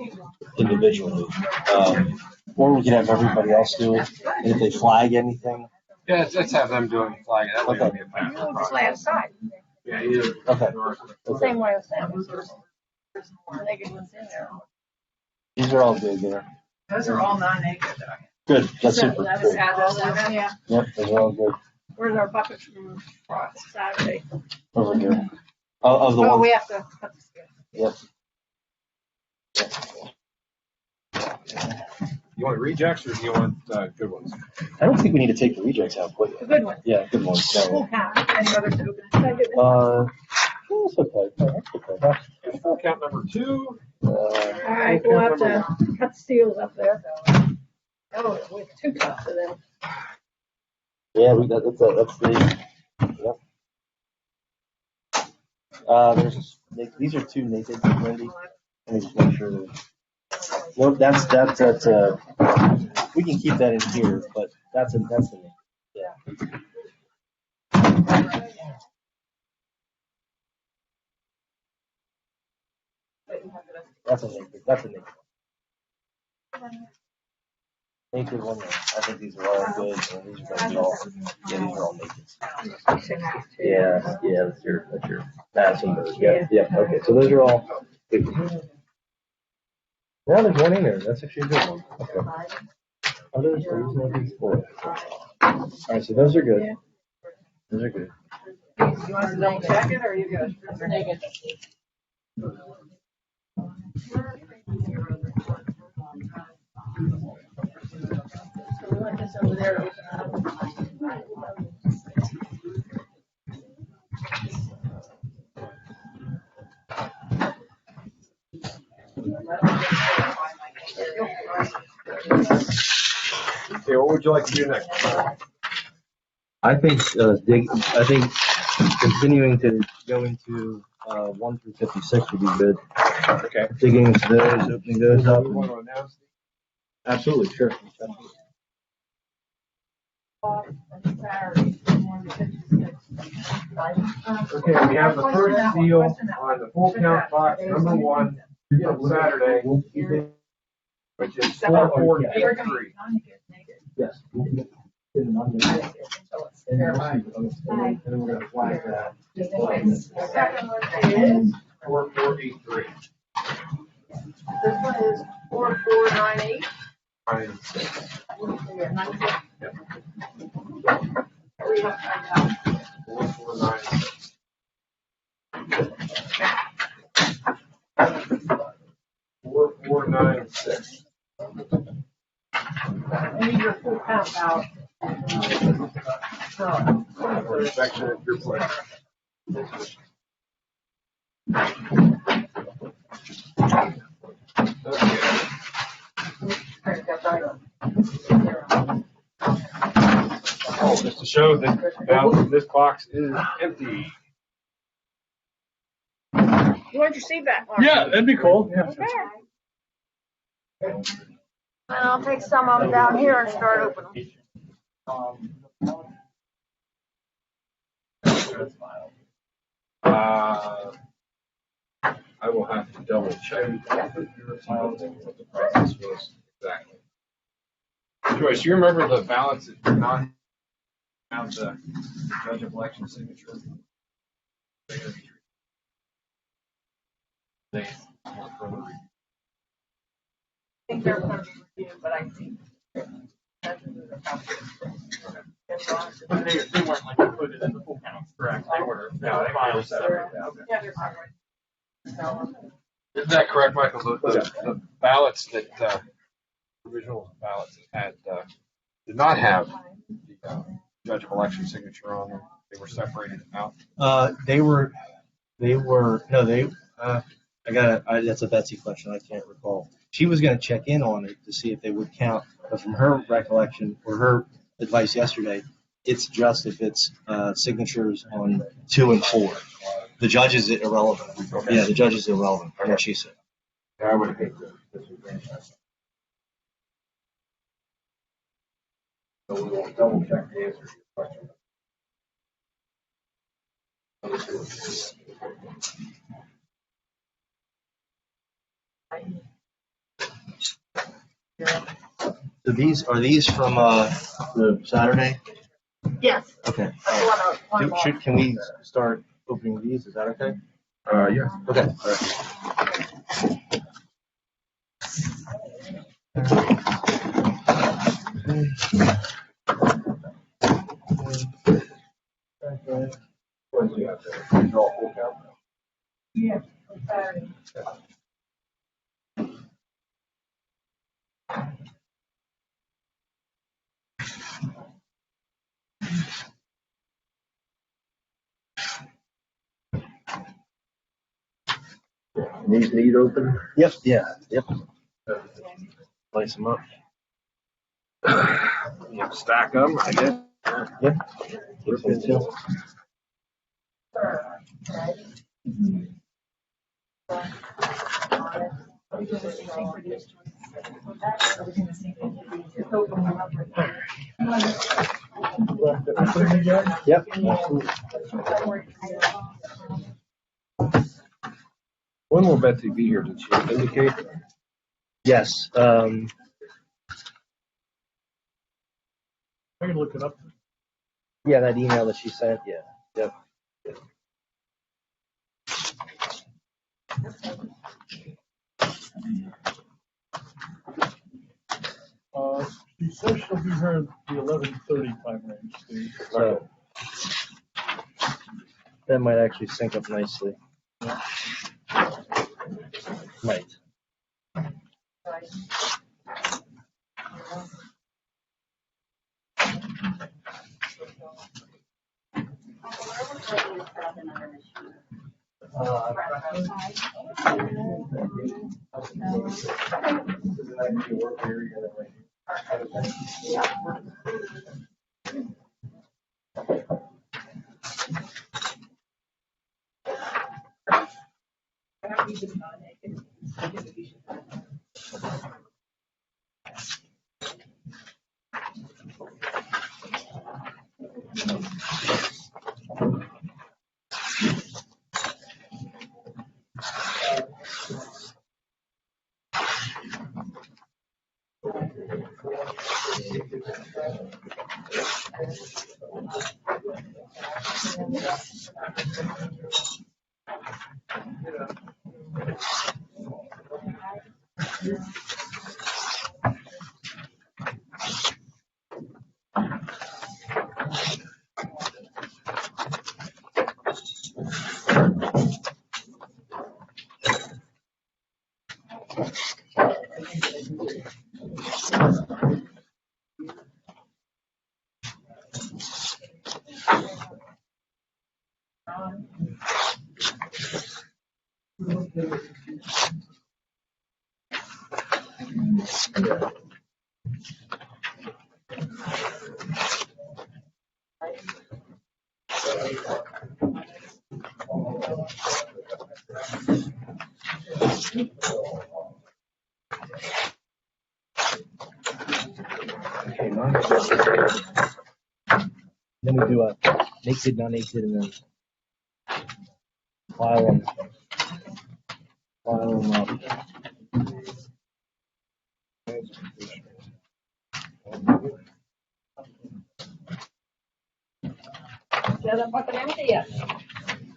individually, or we could have everybody else do it. And if they flag anything, Yeah, let's have them doing flag. That way it'll be a Move faster the process. slab side. Yeah, either. okay. Same way with Sam. The naked ones in there. These are all good there. Those are all non-naked. Good. That's super. Just Good. add those in. Yeah. Yep, those are all good. Where's our buckets from Saturday? Over here. Of the Oh, ones. we have to cut the skin. Yep. You want rejects or do you want good ones? I don't think we need to take the rejects out, but The good one. yeah, good ones. Full count. Any others to open? It's okay. That's okay. Full count number 2. All right, we'll have to cut seals up there. Oh, we have 2 cuts of them. Yeah, that's the. Yep. These are 2 naked, Wendy. Let me just make sure that. Nope, that's we can keep that in here, but that's the naked. Yeah. That's a naked. That's a naked one. Naked one. I think these are all good. And these are gonna be all. Yeah, these are all naked. Yeah, that's your Madison bird. Yeah. Okay, so those are all. Now there's one in there. That's actually a good one. Okay. Others are using 4. All right, so those are good. Yeah. Those are good. You want us to double check it or are you good? Naked. Over there. Okay, what would you like to do next? I think continuing to go into 1 through 56 would be good. Okay. Digging into those, opening those up. You want to announce? Absolutely, sure. Okay, we have the first seal on the full count box number 1 from Saturday, which is 4483. Yes. And then we're gonna flag that. Second one is, 4483. this one is 4498. out. Inspection at your place. Oh, just to show that now this box is empty. You want your seat back, Mark? Yeah, that'd be cool. Yeah. Okay. And I'll take some of them down here and start opening them. I will have to double check what the process was exactly. Joyce, you remember the ballots that did not have the judge of election signature? They want further review. I think they're going to be reviewed, but I think. But they weren't like included in the full count, correct? They were. No, they filed separate. Yeah, they're separate. So, Isn't that correct, Michael? The ballots that, original ballots that had, did not have the judge of election signature on them. They were separated out. That's a Betsy question. I can't recall. She was going to check in on it to see if they would count, but from her recollection or her advice yesterday, it's just if it's signatures on 2 and 4. The judge is irrelevant. Okay. Yeah, the judge is irrelevant. Okay. What she said. I would hate to disagree. So we will double check the answer to your question. So are these from the Saturday? Yes. Okay. That's one of Can we start opening these? Is that okay? Yeah. Okay. All right. What do you have there? These are all full count? Yeah, Saturday. These need open? Yep. Yeah. Yep. Place them up. You have to stack them, I guess. Yep. Keep them too. Yep. When will Betsy be here? Did she indicate? Yes. I can look it up. Yeah, that email that she sent. Yeah. Yep. She says she'll be here in the 11:30 time range, Steve. So that might actually sync up nicely. Might. Okay, then we do a naked, not naked, and then file them up. Doesn't fucking empty yet.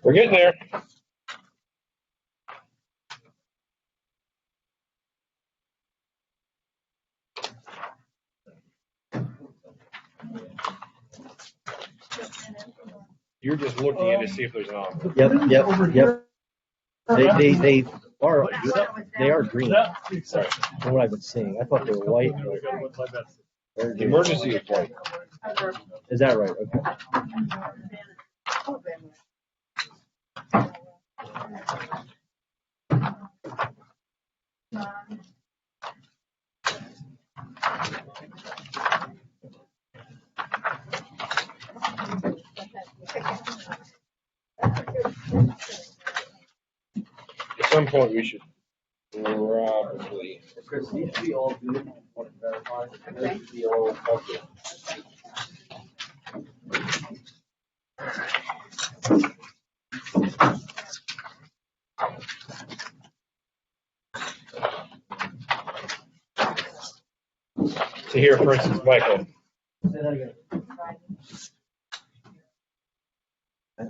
We're getting there. You're just looking in to see if there's an envelope. Yep. They are green. From what I've been seeing, I thought they were white. The emergency is white. Is that right? Okay. At some point, we should probably. Chris, these should be all good. These should be all good. So here, for instance, Michael.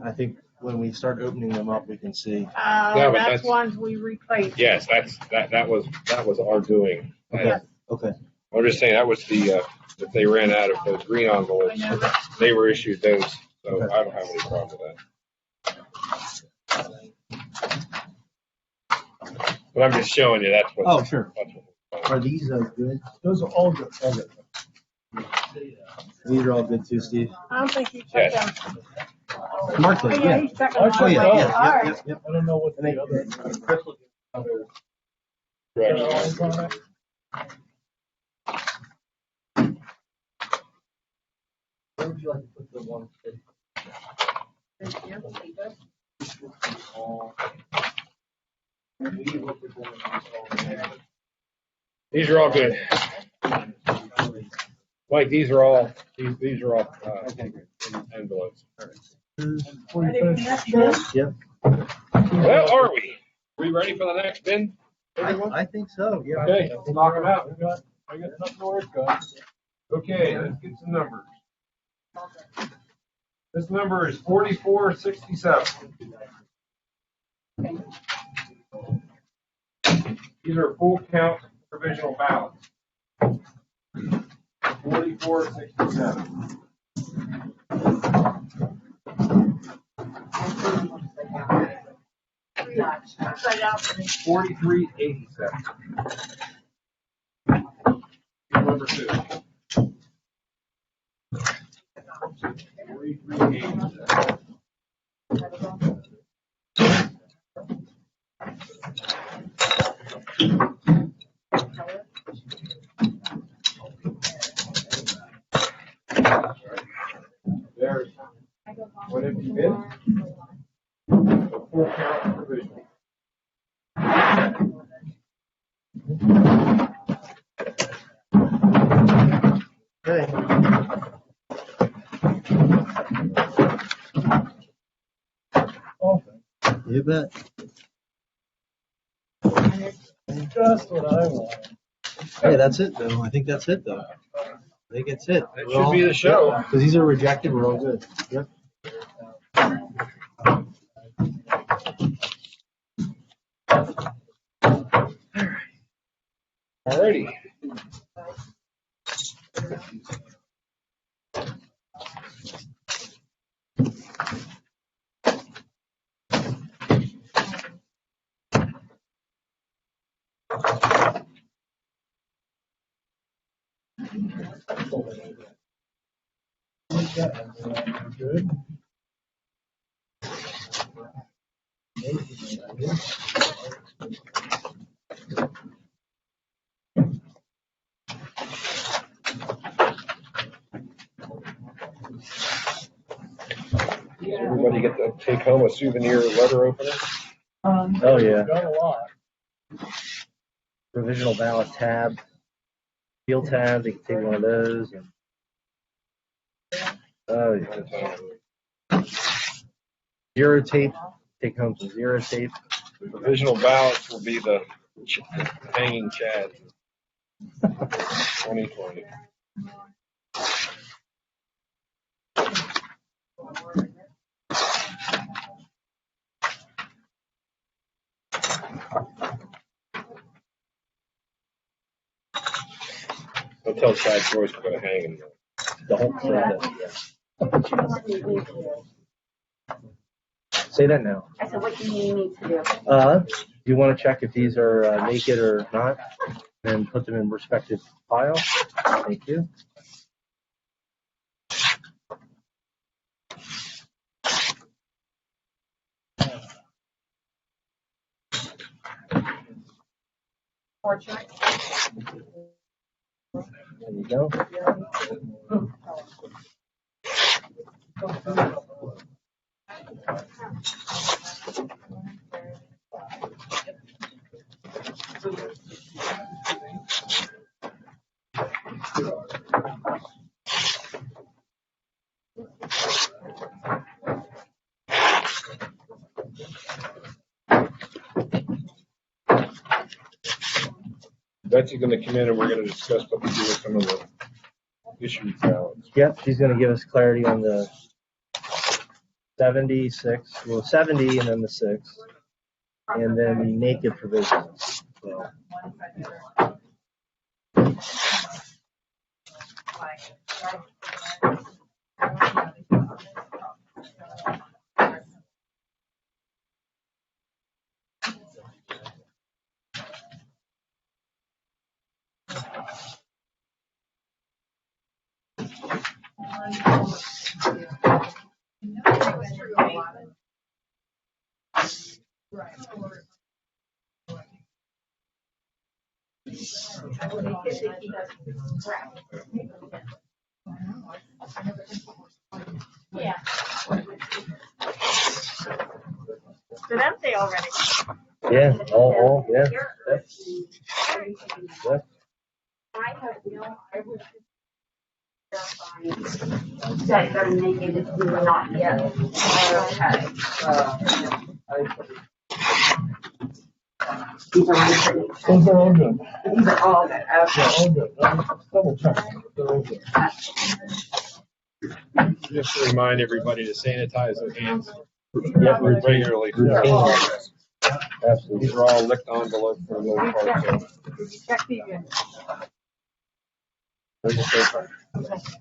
I think when we start opening them up, we can see. Yeah, but That's that's- ones we replaced. Yes, that was our doing. Okay. I'm just saying that was the if they ran out of those green envelopes, they were issued those. So Okay. I don't have any problem with that. But I'm just showing you that's what. Oh, sure. That's what Are these good? Those are all good. These are all good too, Steve. I don't think you checked Yes. them. Mark Oh, them, yeah, yeah. he's checking Oh, them. Oh, yeah, All yeah, right. yep. I don't know what And then the other. Chris will do Correct. Where would you like to put the one? These are all good. Mike, these are all envelopes. Ready for the next one? Yep. Well, are we? We ready for the next bin? I think so, yeah. Okay, let's knock them out. I got nothing to work on. Okay, let's get some numbers. This number is 4467. These are full count provisional ballots. 4467. Upside down for me. 4387. Number 2. 4387. There's, what have you been? A full count provision. Okay. You bet. Just what I want. Hey, that's it though. I think that's it though. I think it's it. That should be the show. Because these are rejected, we're all good. Yep. Alrighty. Good. Does everybody get to take home a souvenir letter opener? Oh, yeah. Got a lot. Provisional ballot tab, field tab, they can take one of those. And, oh, yeah. Zero tape, take home some zero tape. Provisional ballots will be the hanging chad. 2020. Don't tell Chad Joyce we're going to hang him. Don't say that. Yeah. Say that now. I said, what do you need me to do? You want to check if these are naked or not, and put them in respective file. Thank you. Fortunate. There you go. Betsy's going to come in and we're going to discuss what to do with some of the issue ballots. Yep, she's going to give us clarity on the 76, well, 70 and then the 6, and then the naked provisions. So. Yeah. Did empty already? Yeah, all, yeah. Yep. I have no, I was verifying that they're naked, we were not yet. Okay. These are pretty. Those are all good. These are all good, Yeah, okay. all good. Double check. They're all good. Just to remind everybody to sanitize their hands Yep, regularly. Absolutely. These are all licked envelopes for the most part. So Check these in.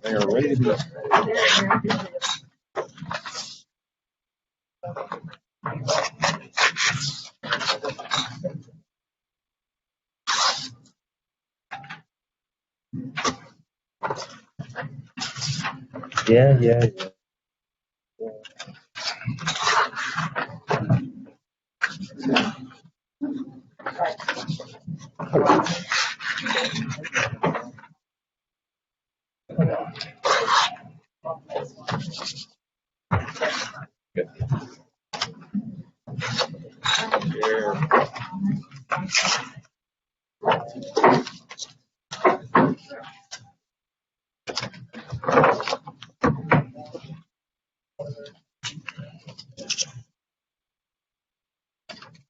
they are ready to be. Yeah, yeah, yeah. Good. Here.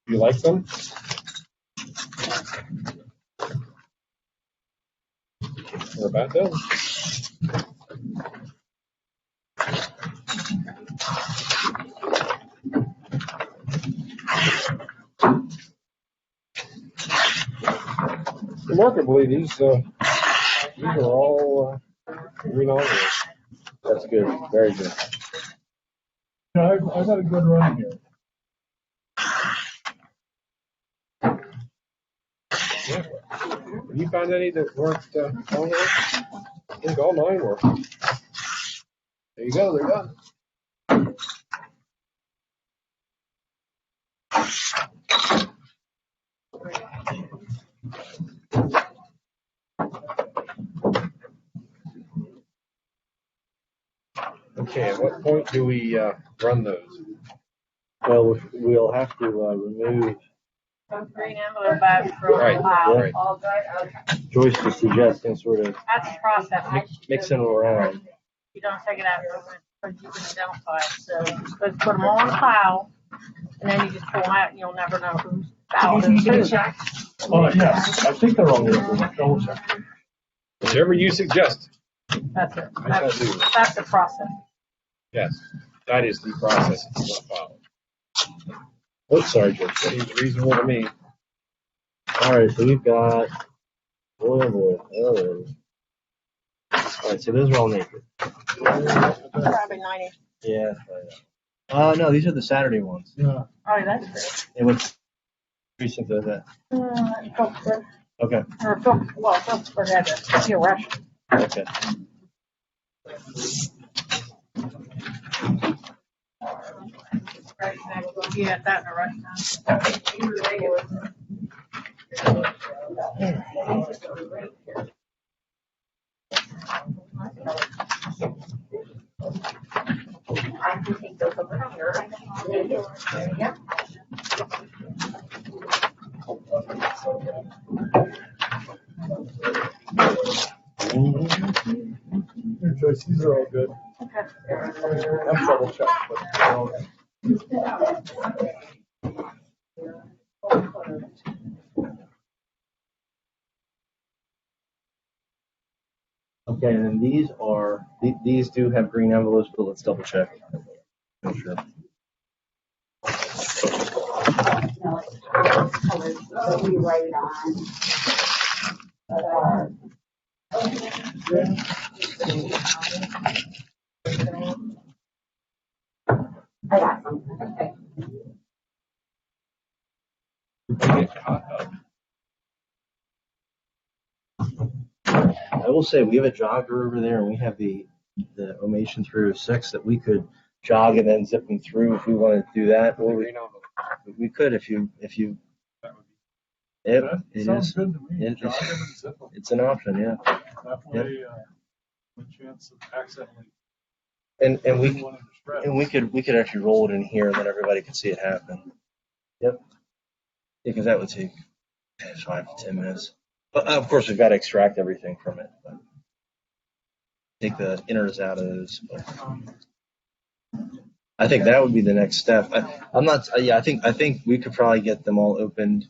You like them? We're about done. Remarkably, these are all green envelopes. That's good. Very good. Yeah, I've had a good run here. Yeah. Have you found any that weren't envelopes? I think all mine were. There you go. They're done. Okay, at what point do we run those? Well, we'll have to remove. Green envelope bags for Right, a while. right. All good, okay. Joyce was suggesting sort of That's the process. mixing them around. You don't take it out because you can identify it. So just put them all in a pile, and then you just pull them out, and you'll never know who's out. You can check. Yes, I think they're all there. We'll double check. Whatever you suggest. That's it. I shall do. That's the process. Yes, that is the process. It's not followed. Oops, sorry, Joyce. Seems reasonable to me. All right, so we've got. All right, so those are all naked. Probably 90. Yeah. No, these are the Saturday ones. Yeah. Oh, that's great. And what precinct is that? Phillipsburg. Okay. Or Phillipsburg had to be a rush. Okay. Right, and we'll be at that in a rush now. I can take those over here. Yeah. Here, Joyce, these are all good. I'm double check, but they're all good. Okay, and then these do have green envelopes, but let's double check. Make sure. No, it's colors that we write on. I got some. Okay. I will say we have a jogger over there, and we have the Omation 306 that we could jog and then zip them through if we wanted to do that. Or we could if you. It Sounds is. good to me. It- Jog them and zip them. It's an option, yeah. That way, the chance of accidentally. And we wanting to spread. and we could actually roll it in here, and then everybody could see it happen. Yep. Because that would take 5 to 10 minutes. But of course, we've got to extract everything from it. But take the inners out of those. But I think that would be the next step. I'm not. Yeah, I think we could probably get them all opened